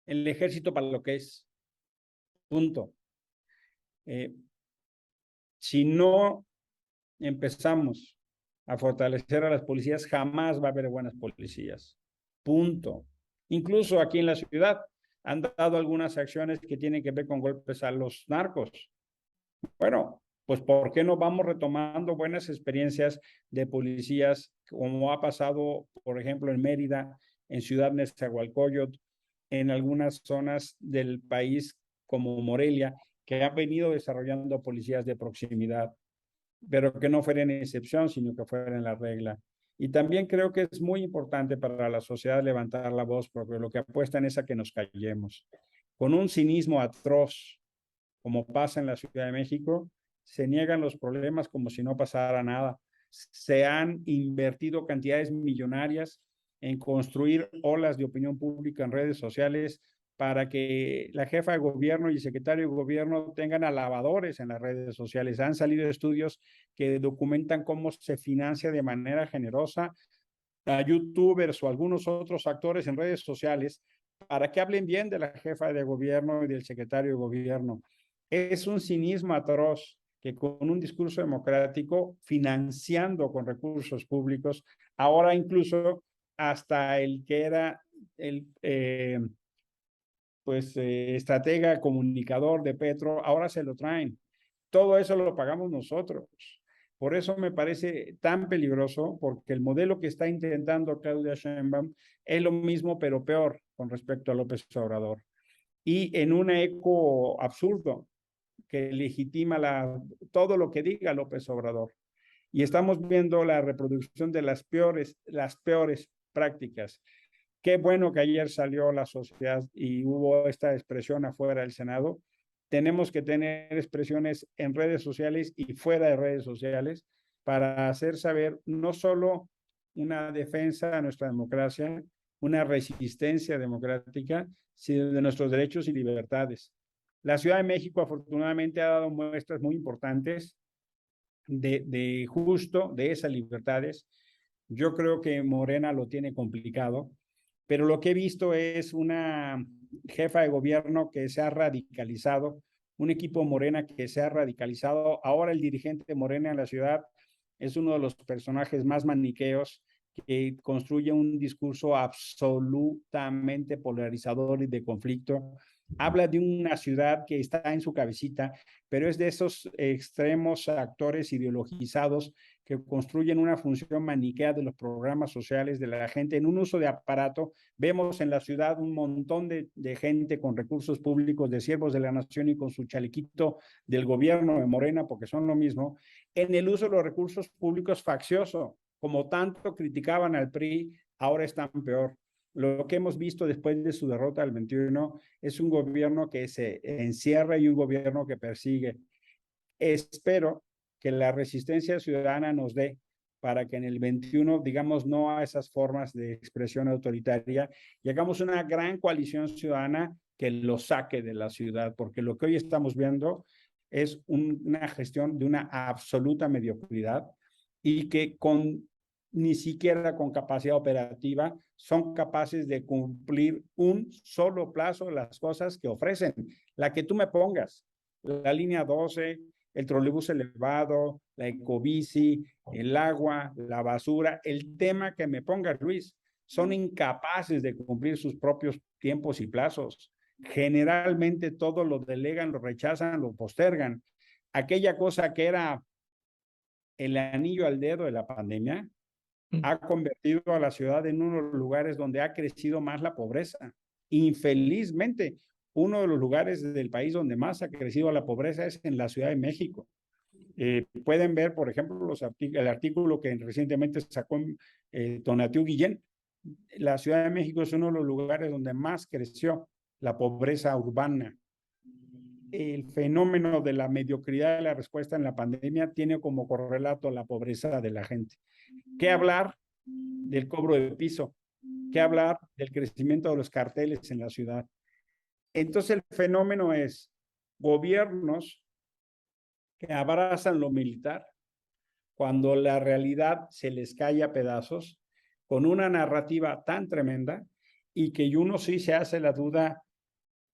S2: el ejército para lo que es. Punto. Si no empezamos a fortalecer a las policías, jamás va a haber buenas policías. Punto. Incluso aquí en la ciudad han dado algunas acciones que tienen que ver con golpes a los narcos. Bueno, pues ¿por qué no vamos retomando buenas experiencias de policías, como ha pasado, por ejemplo, en Mérida, en Ciudad Nezahualcóyotl, en algunas zonas del país como Morelia, que han venido desarrollando policías de proximidad, pero que no fueran excepción, sino que fueran la regla. Y también creo que es muy importante para la sociedad levantar la voz, porque lo que apuestan es a que nos callemos. Con un cinismo atroz, como pasa en la Ciudad de México, se niegan los problemas como si no pasara nada. Se han invertido cantidades millonarias en construir olas de opinión pública en redes sociales para que la jefa de gobierno y el secretario de gobierno tengan alabadores en las redes sociales. Han salido estudios que documentan cómo se financia de manera generosa a youtubers o algunos otros actores en redes sociales para que hablen bien de la jefa de gobierno y del secretario de gobierno. Es un cinismo atroz que con un discurso democrático, financiando con recursos públicos, ahora incluso hasta el que era el estratega comunicador de Petro, ahora se lo traen. Todo eso lo pagamos nosotros. Por eso me parece tan peligroso, porque el modelo que está intentando Claudia Sheinbaum es lo mismo, pero peor con respecto a López Obrador. Y en un eco absurdo que legitima todo lo que diga López Obrador. Y estamos viendo la reproducción de las peores prácticas. Qué bueno que ayer salió la sociedad y hubo esta expresión afuera del Senado. Tenemos que tener expresiones en redes sociales y fuera de redes sociales para hacer saber no solo una defensa a nuestra democracia, una resistencia democrática, sino de nuestros derechos y libertades. La Ciudad de México afortunadamente ha dado muestras muy importantes de esas libertades. Yo creo que Morena lo tiene complicado, pero lo que he visto es una jefa de gobierno que se ha radicalizado, un equipo Morena que se ha radicalizado. Ahora el dirigente de Morena en la ciudad es uno de los personajes más maniqueos, que construye un discurso absolutamente polarizador y de conflicto. Habla de una ciudad que está en su cabecita, pero es de esos extremos actores ideologizados que construyen una función maniquea de los programas sociales de la gente en un uso de aparato. Vemos en la ciudad un montón de gente con recursos públicos, de siervos de la nación y con su chalequito del gobierno de Morena, porque son lo mismo, en el uso de los recursos públicos faccioso. Como tanto criticaban al PRI, ahora están peor. Lo que hemos visto después de su derrota del 21 es un gobierno que se encierra y un gobierno que persigue. Espero que la resistencia ciudadana nos dé para que en el 21 digamos no a esas formas de expresión autoritaria y hagamos una gran coalición ciudadana que lo saque de la ciudad, porque lo que hoy estamos viendo es una gestión de una absoluta mediocridad y que ni siquiera con capacidad operativa son capaces de cumplir un solo plazo las cosas que ofrecen. La que tú me pongas, la línea 12, el trolebús elevado, la ecobici, el agua, la basura, el tema que me pongas, Luis, son incapaces de cumplir sus propios tiempos y plazos. Generalmente todo lo delegan, lo rechazan, lo postergan. Aquella cosa que era el anillo al dedo de la pandemia ha convertido a la ciudad en uno de los lugares donde ha crecido más la pobreza. Infelizmente, uno de los lugares del país donde más ha crecido la pobreza es en la Ciudad de México. Pueden ver, por ejemplo, el artículo que recientemente sacó Tonatiuh Guillén. La Ciudad de México es uno de los lugares donde más creció la pobreza urbana. El fenómeno de la mediocridad de la respuesta en la pandemia tiene como correlato la pobreza de la gente. ¿Qué hablar del cobro de piso? ¿Qué hablar del crecimiento de los carteles en la ciudad? Entonces el fenómeno es gobiernos que abrazan lo militar cuando la realidad se les cae a pedazos con una narrativa tan tremenda y que uno sí se hace la duda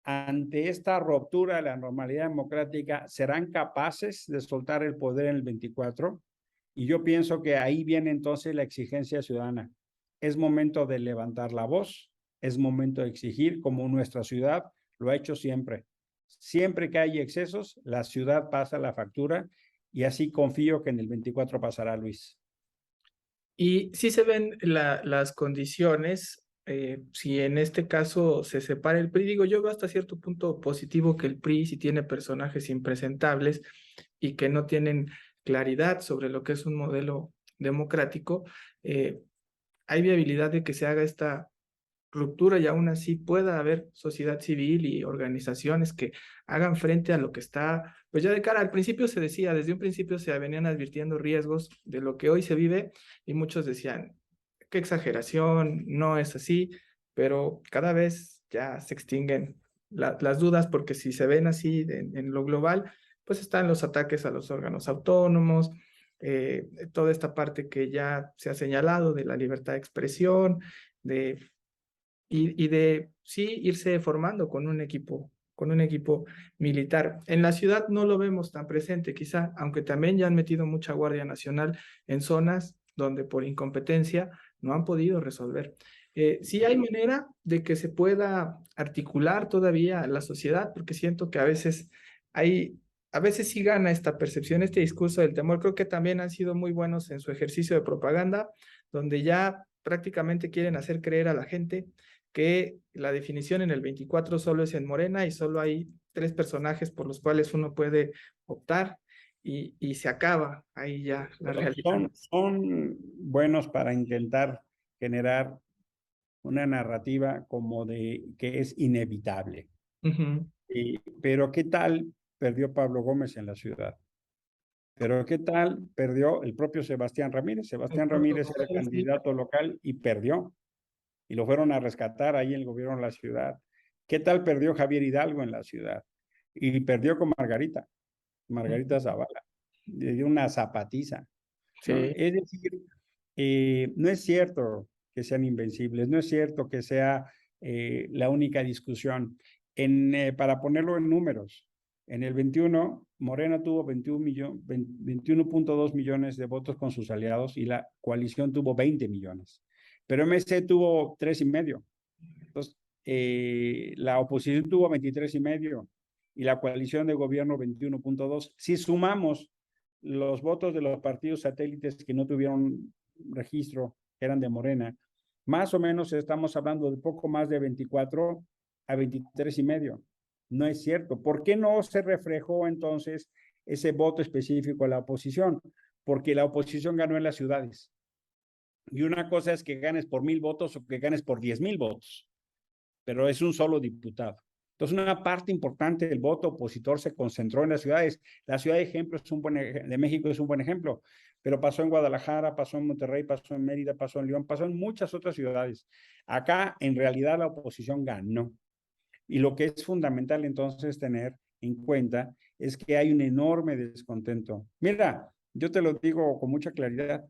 S2: ante esta ruptura de la normalidad democrática, ¿serán capaces de soltar el poder en el 24? Y yo pienso que ahí viene entonces la exigencia ciudadana. Es momento de levantar la voz, es momento de exigir, como nuestra ciudad lo ha hecho siempre. Siempre que hay excesos, la ciudad pasa la factura y así confío que en el 24 pasará, Luis.
S1: Y sí se ven las condiciones si en este caso se separa el PRI, digo, yo veo hasta cierto punto positivo que el PRI si tiene personajes impresentables y que no tienen claridad sobre lo que es un modelo democrático, hay viabilidad de que se haga esta ruptura y aún así pueda haber sociedad civil y organizaciones que hagan frente a lo que está, pues ya de cara al principio se decía, desde un principio se venían advirtiendo riesgos de lo que hoy se vive y muchos decían, qué exageración, no es así, pero cada vez ya se extinguen las dudas porque si se ven así en lo global, pues están los ataques a los órganos autónomos, toda esta parte que ya se ha señalado de la libertad de expresión, de y de sí irse formando con un equipo militar. En la ciudad no lo vemos tan presente, quizá, aunque también ya han metido mucha Guardia Nacional en zonas donde por incompetencia no han podido resolver. Sí hay manera de que se pueda articular todavía la sociedad, porque siento que a veces sí gana esta percepción, este discurso del temor. Creo que también han sido muy buenos en su ejercicio de propaganda, donde ya prácticamente quieren hacer creer a la gente que la definición en el 24 solo es en Morena y solo hay 3 personajes por los cuales uno puede optar y se acaba ahí ya la realidad.
S2: Son buenos para intentar generar una narrativa como de que es inevitable.
S1: Ujú.
S2: Pero ¿qué tal perdió Pablo Gómez en la ciudad? Pero ¿qué tal perdió el propio Sebastián Ramírez?
S1: El
S2: Sebastián
S1: propio
S2: Ramírez era
S1: José, sí.
S2: candidato local y perdió. Y lo fueron a rescatar ahí el gobierno de la ciudad. ¿Qué tal perdió Javier Hidalgo en la ciudad? Y perdió con Margarita Zavala. Le dio una zapatiza, ¿no?
S1: Sí.
S2: Es decir, no es cierto que sean invencibles, no es cierto que sea la única discusión. Para ponerlo en números, en el 21, Morena tuvo 21.2 millones de votos con sus aliados y la coalición tuvo 20 millones. Pero MC tuvo 3,5. Entonces, la oposición tuvo 23,5 y la coalición de gobierno 21.2. Si sumamos los votos de los partidos satélites que no tuvieron registro, que eran de Morena, más o menos estamos hablando de poco más de 24 a 23,5. No es cierto. ¿Por qué no se reflejó entonces ese voto específico a la oposición? Porque la oposición ganó en las ciudades. Y una cosa es que ganes por 1,000 votos o que ganes por 10,000 votos, pero es un solo diputado. Entonces, una parte importante del voto opositor se concentró en las ciudades. La ciudad de México es un buen ejemplo, pero pasó en Guadalajara, pasó en Monterrey, pasó en Mérida, pasó en León, pasó en muchas otras ciudades. Acá, en realidad, la oposición ganó. Y lo que es fundamental entonces tener en cuenta es que hay un enorme descontento. Mira, yo te lo digo con mucha claridad.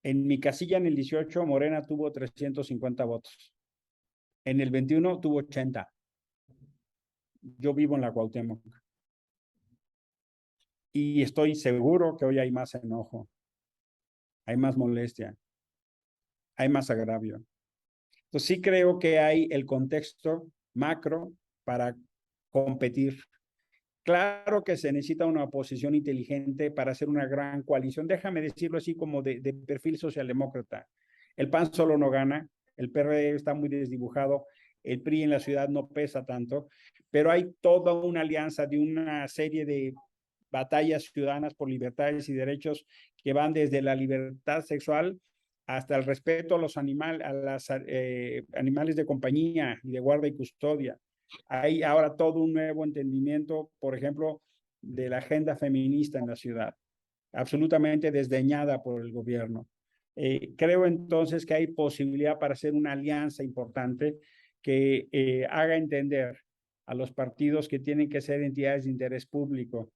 S2: En mi casilla en el 18, Morena tuvo 350 votos. En el 21 tuvo 80. Yo vivo en la Cuauhtémoc. Y estoy seguro que hoy hay más enojo, hay más molestia, hay más agravio. Entonces sí creo que hay el contexto macro para competir. Claro que se necesita una oposición inteligente para hacer una gran coalición. Déjame decirlo así como de perfil socialdemócrata. El PAN solo no gana, el PRD está muy desdibujado, el PRI en la ciudad no pesa tanto, pero hay toda una alianza de una serie de batallas ciudadanas por libertades y derechos que van desde la libertad sexual hasta el respeto a los animales de compañía y de guarda y custodia. Hay ahora todo un nuevo entendimiento, por ejemplo, de la agenda feminista en la ciudad, absolutamente desdeñada por el gobierno. Creo entonces que hay posibilidad para hacer una alianza importante que haga entender a los partidos que tienen que ser entidades de interés público.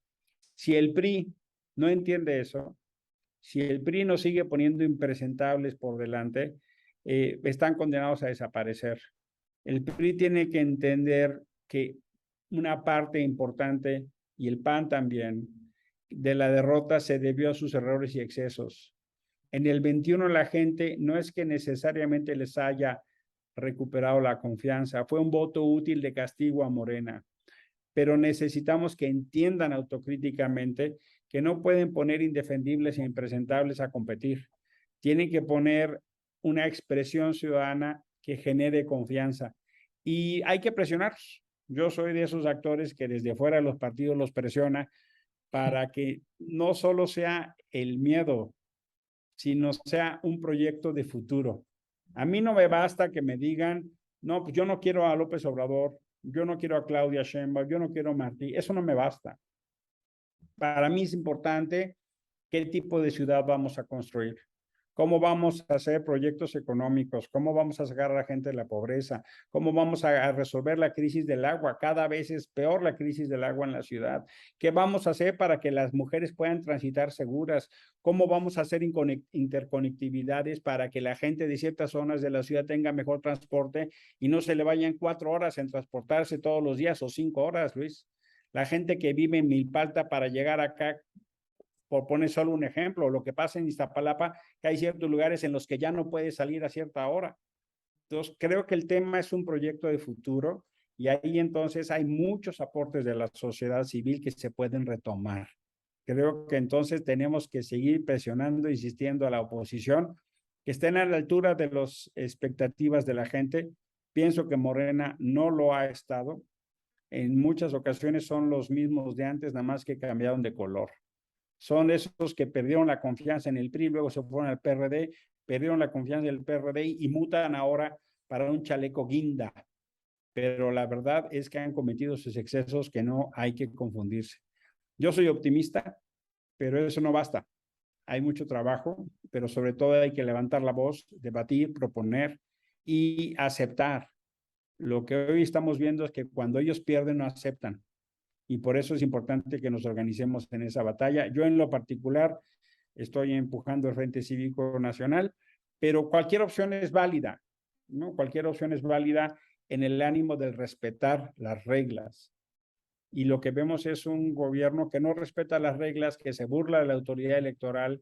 S2: Si el PRI no entiende eso, si el PRI nos sigue poniendo impresentables por delante, están condenados a desaparecer. El PRI tiene que entender que una parte importante, y el PAN también, de la derrota se debió a sus errores y excesos. En el 21 la gente no es que necesariamente les haya recuperado la confianza, fue un voto útil de castigo a Morena, pero necesitamos que entiendan autocríticamente que no pueden poner indefendibles e impresentables a competir. Tienen que poner una expresión ciudadana que genere confianza. Y hay que presionar. Yo soy de esos actores que desde fuera de los partidos los presiona para que no solo sea el miedo, sino sea un proyecto de futuro. A mí no me basta que me digan, no, pues yo no quiero a López Obrador, yo no quiero a Claudia Sheinbaum, yo no quiero a Martí, eso no me basta. Para mí es importante qué tipo de ciudad vamos a construir, cómo vamos a hacer proyectos económicos, cómo vamos a sacar a la gente de la pobreza, cómo vamos a resolver la crisis del agua. Cada vez es peor la crisis del agua en la ciudad. ¿Qué vamos a hacer para que las mujeres puedan transitar seguras? ¿Cómo vamos a hacer interconectividades para que la gente de ciertas zonas de la ciudad tenga mejor transporte y no se le vayan 4 horas en transportarse todos los días o 5 horas, Luis? La gente que vive en Milpalta para llegar acá, por poner solo un ejemplo, lo que pasa en Iztapalapa, que hay ciertos lugares en los que ya no puede salir a cierta hora. Entonces, creo que el tema es un proyecto de futuro y ahí entonces hay muchos aportes de la sociedad civil que se pueden retomar. Creo que entonces tenemos que seguir presionando, insistiendo a la oposición, que estén a la altura de las expectativas de la gente. Pienso que Morena no lo ha estado. En muchas ocasiones son los mismos de antes, nada más que cambiaron de color. Son esos que perdieron la confianza en el PRI, luego se fueron al PRD, perdieron la confianza en el PRD y mutan ahora para un chaleco guinda. Pero la verdad es que han cometido sus excesos que no hay que confundirse. Yo soy optimista, pero eso no basta. Hay mucho trabajo, pero sobre todo hay que levantar la voz, debatir, proponer y aceptar. Lo que hoy estamos viendo es que cuando ellos pierden no aceptan. Y por eso es importante que nos organicemos en esa batalla. Yo en lo particular estoy empujando el Frente Cívico Nacional, pero cualquier opción es válida, ¿no? Cualquier opción es válida en el ánimo de respetar las reglas. Y lo que vemos es un gobierno que no respeta las reglas, que se burla de la autoridad electoral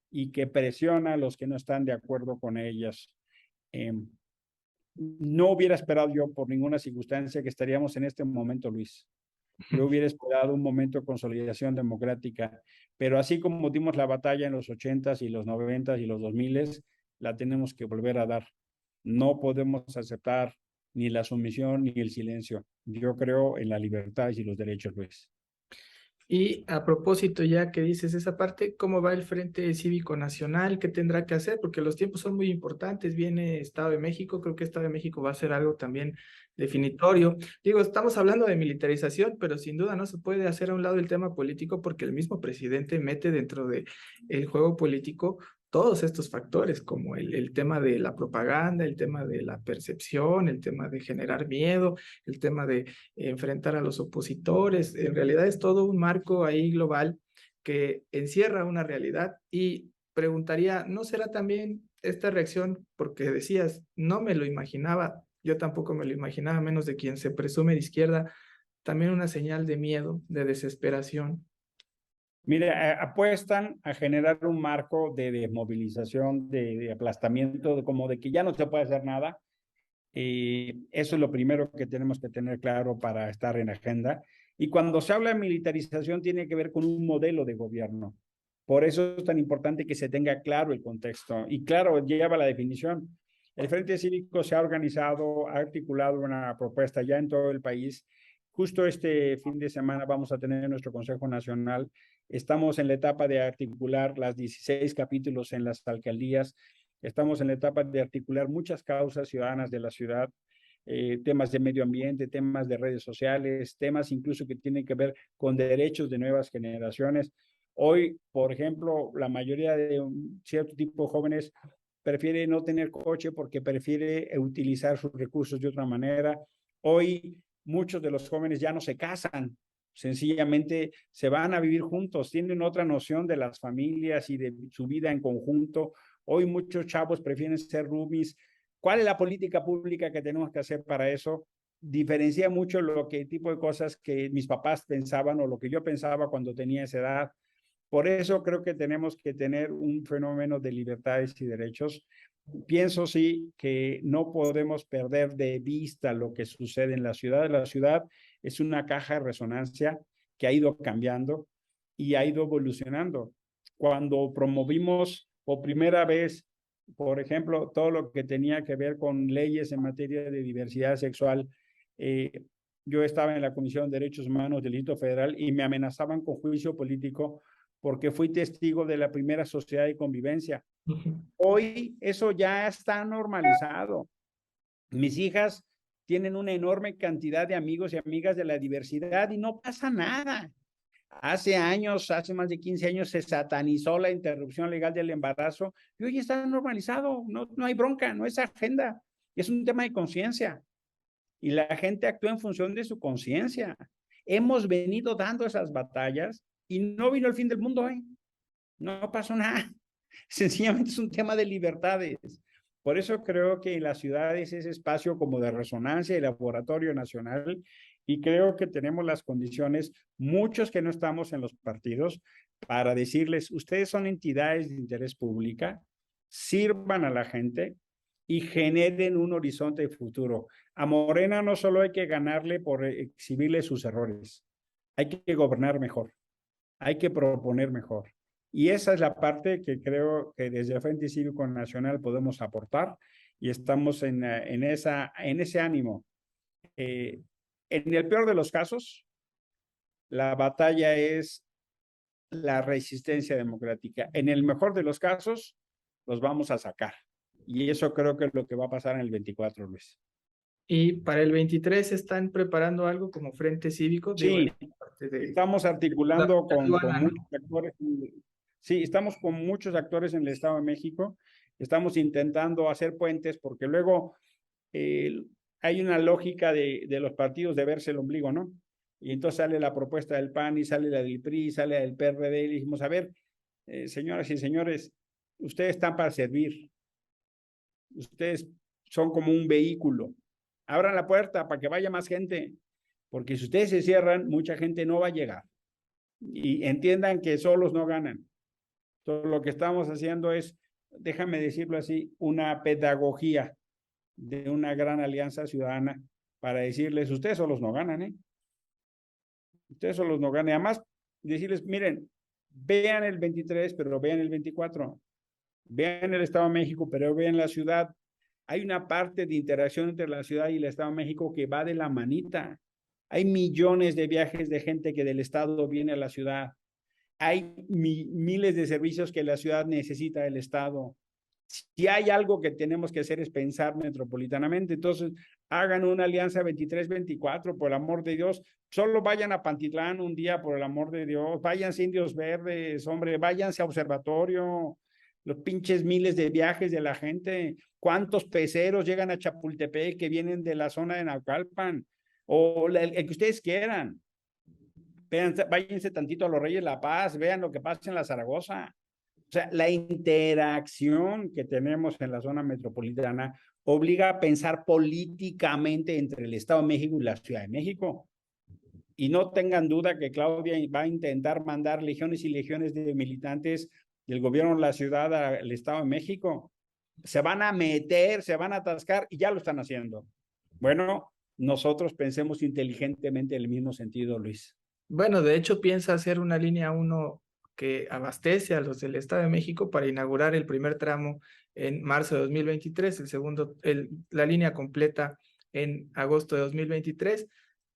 S2: y que presiona a los que no están de acuerdo con ellas. No hubiera esperado yo por ninguna circunstancia que estaríamos en este momento, Luis. Yo hubiera esperado un momento de consolidación democrática, pero así como dimos la batalla en los 80s y los 90s y los 2000s, la tenemos que volver a dar. No podemos aceptar ni la sumisión ni el silencio. Yo creo en la libertad y los derechos, Luis.
S1: Y a propósito, ya que dices esa parte, ¿cómo va el Frente Cívico Nacional? ¿Qué tendrá que hacer? Porque los tiempos son muy importantes. Viene Estado de México, creo que Estado de México va a ser algo también definitorio. Digo, estamos hablando de militarización, pero sin duda no se puede hacer a un lado el tema político porque el mismo presidente mete dentro de el juego político todos estos factores, como el tema de la propaganda, el tema de la percepción, el tema de generar miedo, el tema de enfrentar a los opositores. En realidad es todo un marco ahí global que encierra una realidad y preguntaría, ¿no será también esta reacción, porque decías, no me lo imaginaba, yo tampoco me lo imaginaba, menos de quien se presume de izquierda, también una señal de miedo, de desesperación?
S2: Mire, apuestan a generar un marco de desmovilización, de aplastamiento, como de que ya no se puede hacer nada. Eso es lo primero que tenemos que tener claro para estar en agenda. Y cuando se habla de militarización tiene que ver con un modelo de gobierno. Por eso es tan importante que se tenga claro el contexto. Y claro, lleva la definición. El Frente Cívico se ha organizado, ha articulado una propuesta ya en todo el país. Justo este fin de semana vamos a tener nuestro Consejo Nacional. Estamos en la etapa de articular las 16 capítulos en las alcaldías. Estamos en la etapa de articular muchas causas ciudadanas de la ciudad, temas de medio ambiente, temas de redes sociales, temas incluso que tienen que ver con derechos de nuevas generaciones. Hoy, por ejemplo, la mayoría de un cierto tipo de jóvenes prefiere no tener coche porque prefiere utilizar sus recursos de otra manera. Hoy muchos de los jóvenes ya no se casan, sencillamente se van a vivir juntos, tienen otra noción de las familias y de su vida en conjunto. Hoy muchos chavos prefieren ser roomies. ¿Cuál es la política pública que tenemos que hacer para eso? Diferencia mucho lo que tipo de cosas que mis papás pensaban o lo que yo pensaba cuando tenía esa edad. Por eso creo que tenemos que tener un fenómeno de libertades y derechos. Pienso sí que no podemos perder de vista lo que sucede en la ciudad. La ciudad es una caja de resonancia que ha ido cambiando y ha ido evolucionando. Cuando promovimos por primera vez por ejemplo, todo lo que tenía que ver con leyes en materia de diversidad sexual. Yo estaba en la Comisión de Derechos Humanos del Distrito Federal y me amenazaban con juicio político porque fui testigo de la primera sociedad de convivencia. Hoy eso ya está normalizado. Mis hijas tienen una enorme cantidad de amigos y amigas de la diversidad y no pasa nada. Hace años, hace más de 15 años, se satanizó la interrupción legal del embarazo y hoy está normalizado, no hay bronca, no es agenda, es un tema de conciencia y la gente actúa en función de su conciencia. Hemos venido dando esas batallas y no vino el fin del mundo, ¿eh? No pasó nada, sencillamente es un tema de libertades. Por eso creo que en las ciudades es espacio como de resonancia y laboratorio nacional y creo que tenemos las condiciones, muchos que no estamos en los partidos, para decirles, ustedes son entidades de interés público, sirvan a la gente y generen un horizonte de futuro. A Morena no solo hay que ganarle por exhibirle sus errores, hay que gobernar mejor, hay que proponer mejor. Y esa es la parte que creo que desde el Frente Cívico Nacional podemos aportar y estamos en ese ánimo. En el peor de los casos, la batalla es la resistencia democrática. En el mejor de los casos, los vamos a sacar. Y eso creo que es lo que va a pasar en el 24, Luis.
S1: Y para el 23 están preparando algo como Frente Cívico.
S2: Sí, estamos articulando con muchos actores. Sí, estamos con muchos actores en el Estado de México. Estamos intentando hacer puentes porque luego hay una lógica de los partidos de verse el ombligo, ¿no? Y entonces sale la propuesta del PAN y sale la del PRI, sale la del PRD y dijimos, a ver, señoras y señores, ustedes están para servir. Ustedes son como un vehículo. Abran la puerta para que vaya más gente, porque si ustedes se cierran, mucha gente no va a llegar. Y entiendan que solos no ganan. Entonces, lo que estamos haciendo es, déjame decirlo así, una pedagogía de una gran alianza ciudadana para decirles, ustedes solos no ganan, ¿eh? Ustedes solos no ganan. Y además, decirles, miren, vean el 23, pero vean el 24. Vean el Estado de México, pero vean la ciudad. Hay una parte de interacción entre la ciudad y el Estado de México que va de la manita. Hay millones de viajes de gente que del Estado viene a la ciudad. Hay miles de servicios que la ciudad necesita del Estado. Si hay algo que tenemos que hacer es pensar metropolitanamente, entonces hagan una alianza 23-24, por el amor de Dios. Solo vayan a Pantitlán un día, por el amor de Dios. Váyanse a Indios Verdes, hombre, váyanse a Observatorio. Los pinches miles de viajes de la gente. ¿Cuántos peceros llegan a Chapultepec que vienen de la zona de Naucalpan? O el que ustedes quieran. Vean, váyanse tantito a los Reyes de la Paz, vean lo que pasa en la Zaragoza. O sea, la interacción que tenemos en la zona metropolitana obliga a pensar políticamente entre el Estado de México y la Ciudad de México. Y no tengan duda que Claudia va a intentar mandar legiones y legiones de militantes del gobierno de la ciudad al Estado de México. Se van a meter, se van a atascar y ya lo están haciendo. Bueno, nosotros pensemos inteligentemente en el mismo sentido, Luis.
S1: Bueno, de hecho piensa hacer una línea 1 que abastece a los del Estado de México para inaugurar el primer tramo en marzo de 2023, la línea completa en agosto de 2023,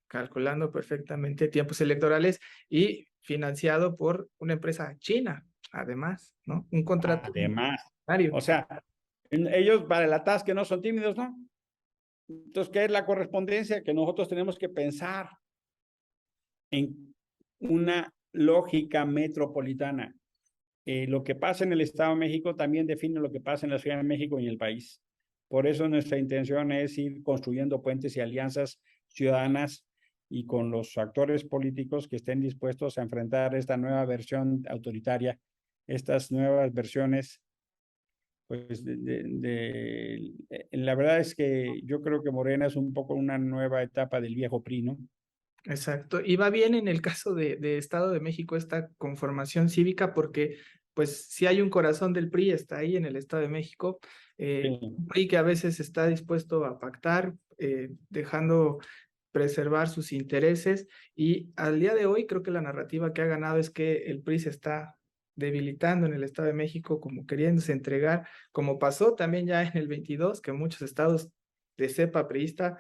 S1: calculando perfectamente tiempos electorales y financiado por una empresa china, además, ¿no? Un contrato.
S2: Además, o sea, ellos para el atasque no son tímidos, ¿no? Entonces, ¿qué es la correspondencia? Que nosotros tenemos que pensar en una lógica metropolitana. Lo que pasa en el Estado de México también define lo que pasa en la Ciudad de México y en el país. Por eso nuestra intención es ir construyendo puentes y alianzas ciudadanas y con los actores políticos que estén dispuestos a enfrentar esta nueva versión autoritaria, estas nuevas versiones. Pues la verdad es que yo creo que Morena es un poco una nueva etapa del viejo PRI, ¿no?
S1: Exacto. Y va bien en el caso de Estado de México esta conformación cívica porque pues si hay un corazón del PRI, está ahí en el Estado de México, un PRI que a veces está dispuesto a pactar, dejando preservar sus intereses y al día de hoy creo que la narrativa que ha ganado es que el PRI se está debilitando en el Estado de México, como queriéndose entregar, como pasó también ya en el 22, que muchos estados de cepa priista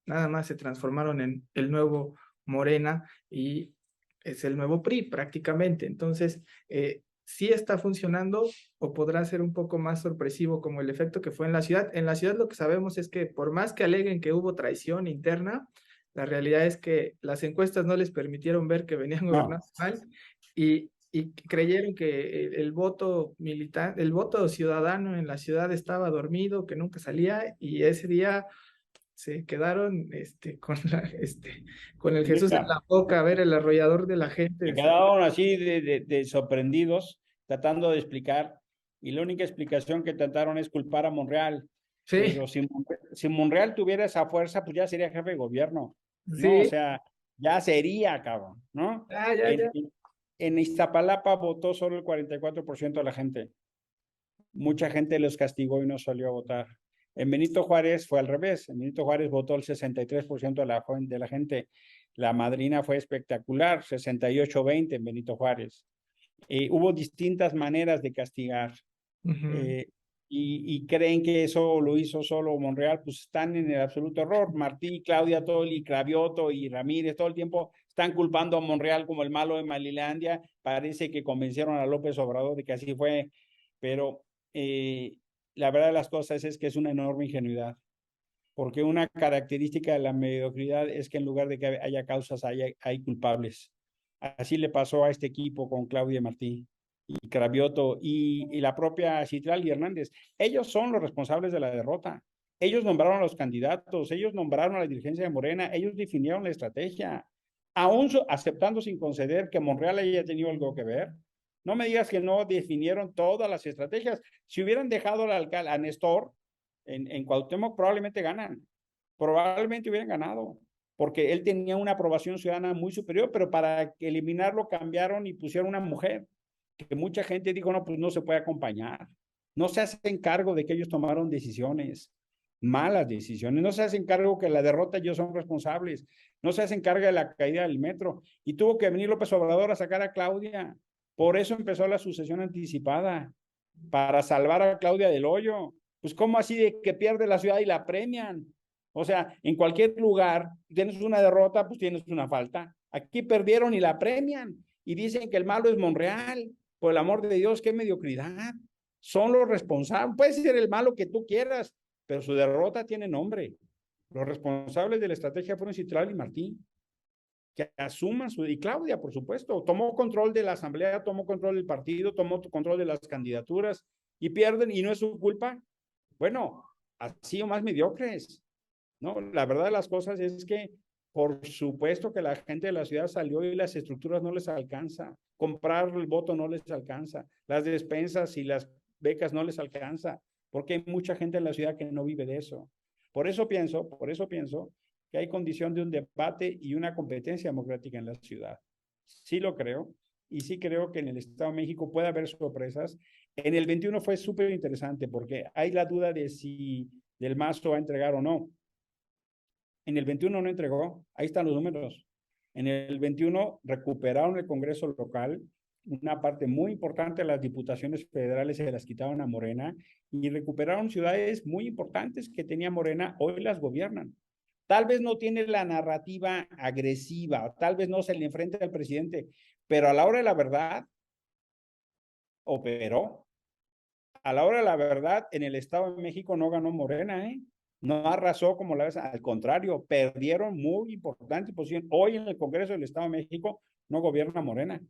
S1: nada más se transformaron en el nuevo Morena y es el nuevo PRI prácticamente. Entonces, ¿sí está funcionando o podrá ser un poco más sorpresivo como el efecto que fue en la ciudad? En la ciudad lo que sabemos es que por más que aleguen que hubo traición interna, la realidad es que las encuestas no les permitieron ver que venían
S2: No,
S1: gobernando mal y creyeron que el voto militar, el voto ciudadano en la ciudad estaba dormido, que nunca salía, y ese día se quedaron con el Jesús en
S2: mira,
S1: la boca, a ver el arrollador de la
S2: se
S1: gente.
S2: quedaron así de sorprendidos, tratando de explicar, y la única explicación que trataron es culpar a Monreal.
S1: Sí,
S2: Pero si Monreal tuviera esa fuerza, pues ya sería jefe de gobierno, ¿no? O
S1: sí,
S2: sea, ya sería, cabrón, ¿no?
S1: ya.
S2: En Iztapalapa votó solo el 44% de la gente. Mucha gente los castigó y no salió a votar. En Benito Juárez fue al revés. En Benito Juárez votó el 63% de la gente. La madrina fue espectacular, 68-20 en Benito Juárez. Hubo distintas maneras de castigar.
S1: Ujú.
S2: eh, y creen que eso lo hizo solo Monreal, pues están en el absoluto error. Martí, Claudia, Toli, Cravioto y Ramírez todo el tiempo están culpando a Monreal como el malo de Malilandia. Parece que convencieron a López Obrador de que así fue, pero la verdad de las cosas es que es una enorme ingenuidad, porque una característica de la mediocridad es que en lugar de que haya causas, hay culpables. Así le pasó a este equipo con Claudia Martí y Cravioto y la propia Citlali Hernández. Ellos son los responsables de la derrota. Ellos nombraron a los candidatos, ellos nombraron a la dirigencia de Morena, ellos definieron la estrategia, aún aceptando sin conceder que Monreal haya tenido algo que ver. No me digas que no definieron todas las estrategias. Si hubieran dejado al alcalde, a Néstor en Cuauhtémoc, probablemente ganan. Probablemente hubieran ganado, porque él tenía una aprobación ciudadana muy superior, pero para eliminarlo cambiaron y pusieron una mujer, que mucha gente dijo, no, pues no se puede acompañar. No se hacen cargo de que ellos tomaron decisiones, malas decisiones. No se hacen cargo que la derrota ellos son responsables. No se hacen cargo de la caída del metro. Y tuvo que venir López Obrador a sacar a Claudia. Por eso empezó la sucesión anticipada, para salvar a Claudia del hoyo. Pues, ¿cómo así de que pierde la ciudad y la premian? O sea, en cualquier lugar tienes una derrota, pues tienes una falta. Aquí perdieron y la premian. Y dicen que el malo es Monreal. Por el amor de Dios, qué mediocridad. Son los responsables. Puede ser el malo que tú quieras, pero su derrota tiene nombre. Los responsables de la estrategia fueron Citlali y Martín, que asuman su... Y Claudia, por supuesto, tomó control de la asamblea, tomó control del partido, tomó control de las candidaturas y pierden y no es su culpa. Bueno, así o más mediocres. No, la verdad de las cosas es que por supuesto que la gente de la ciudad salió y las estructuras no les alcanza. Comprar el voto no les alcanza. Las despensas y las becas no les alcanza, porque hay mucha gente en la ciudad que no vive de eso. Por eso pienso que hay condición de un debate y una competencia democrática en la ciudad. Sí lo creo, y sí creo que en el Estado de México puede haber sorpresas. En el 21 fue súper interesante porque hay la duda de si Del Mazo va a entregar o no. En el 21 no entregó, ahí están los números. En el 21 recuperaron el Congreso local, una parte muy importante de las diputaciones federales se las quitaron a Morena y recuperaron ciudades muy importantes que tenía Morena, hoy las gobiernan. Tal vez no tiene la narrativa agresiva, tal vez no se le enfrenta al presidente, pero a la hora de la verdad, operó. A la hora de la verdad, en el Estado de México no ganó Morena, ¿eh? No arrasó como la vez, al contrario, perdieron muy importante posición. Hoy en el Congreso del Estado de México no gobierna Morena.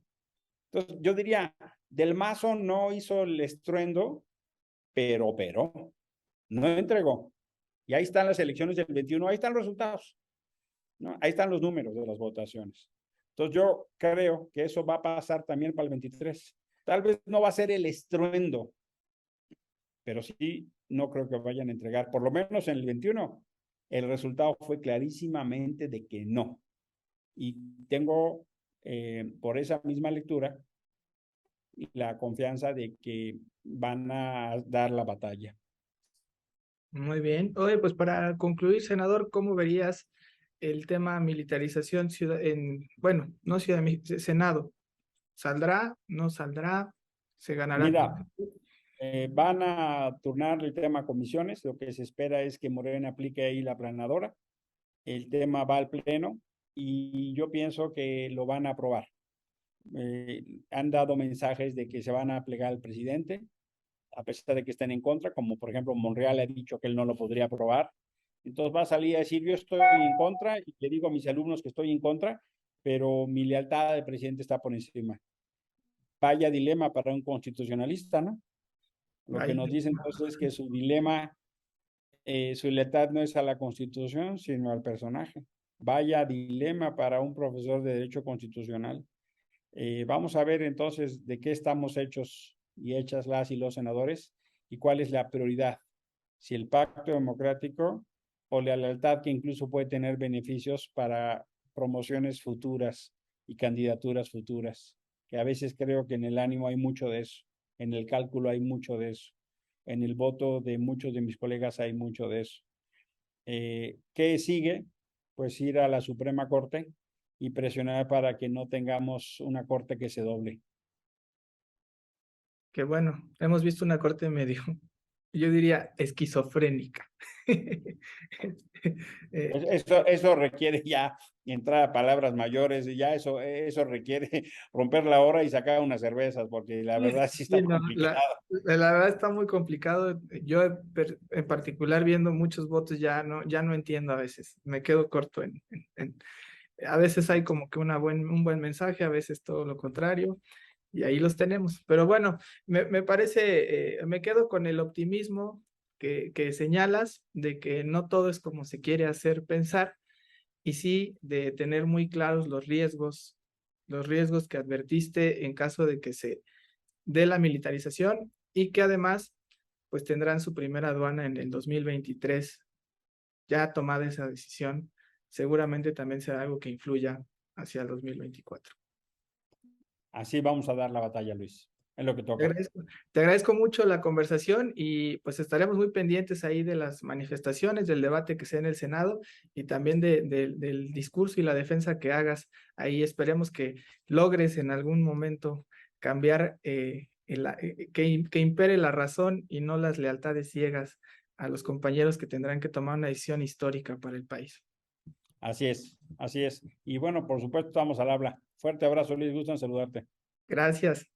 S2: Entonces, yo diría, Del Mazo no hizo el estruendo, pero operó, no entregó. Y ahí están las elecciones del 21, ahí están los resultados, ¿no? Ahí están los números de las votaciones. Entonces, yo creo que eso va a pasar también para el 23. Tal vez no va a ser el estruendo, pero sí no creo que vayan a entregar, por lo menos en el 21, el resultado fue clarísimamente de que no. Y tengo, por esa misma lectura, la confianza de que van a dar la batalla.
S1: Muy bien. Oye, pues para concluir, senador, ¿cómo verías el tema militarización bueno, no Ciudad de México, Senado? ¿Saldrá? ¿No saldrá? se ganará.
S2: Mira, van a turnar el tema comisiones. Lo que se espera es que Morena aplique ahí la planadora. El tema va al pleno y yo pienso que lo van a aprobar. Han dado mensajes de que se van a plegar al presidente, a pesar de que estén en contra, como por ejemplo Monreal ha dicho que él no lo podría aprobar. Entonces va a salir a decir, yo estoy en contra y le digo a mis alumnos que estoy en contra, pero mi lealtad al presidente está por encima. Vaya dilema para un constitucionalista, ¿no? Lo que
S1: Ahí,
S2: nos dice entonces es que su dilema, su lealtad no es a la Constitución, sino al personaje. Vaya dilema para un profesor de Derecho Constitucional. Vamos a ver entonces de qué estamos hechos y hechas las y los senadores y cuál es la prioridad. Si el pacto democrático o la lealtad que incluso puede tener beneficios para promociones futuras y candidaturas futuras, que a veces creo que en el ánimo hay mucho de eso, en el cálculo hay mucho de eso, en el voto de muchos de mis colegas hay mucho de eso. ¿Qué sigue? Pues ir a la Suprema Corte y presionar para que no tengamos una corte que se doble.
S1: que bueno, hemos visto una corte medio, yo diría esquizofrénica.
S2: Eso requiere ya entrar a palabras mayores y ya eso requiere romper la hora y sacar unas cervezas, porque la verdad sí está
S1: Sí, no,
S2: complicado.
S1: la verdad está muy complicado. Yo en particular viendo muchos votos ya no entiendo a veces. Me quedo corto a veces hay como que un buen mensaje, a veces todo lo contrario, y ahí los tenemos. Pero bueno, me parece, me quedo con el optimismo que señalas de que no todo es como se quiere hacer pensar, y sí de tener muy claros los riesgos que advertiste en caso de que se dé la militarización y que además pues tendrán su primera aduana en el 2023. Ya tomada esa decisión, seguramente también será algo que influya hacia el 2024.
S2: Así vamos a dar la batalla, Luis. Es lo que
S1: Te
S2: toca.
S1: agradezco, te agradezco mucho la conversación y pues estaremos muy pendientes ahí de las manifestaciones, del debate que sea en el Senado y también del discurso y la defensa que hagas ahí. Esperemos que logres en algún momento cambiar, que impere la razón y no las lealtades ciegas a los compañeros que tendrán que tomar una decisión histórica para el país.
S2: Así es, así es. Y bueno, por supuesto, estamos al habla. Fuerte abrazo, Luis. Gusto en saludarte.
S1: Gracias.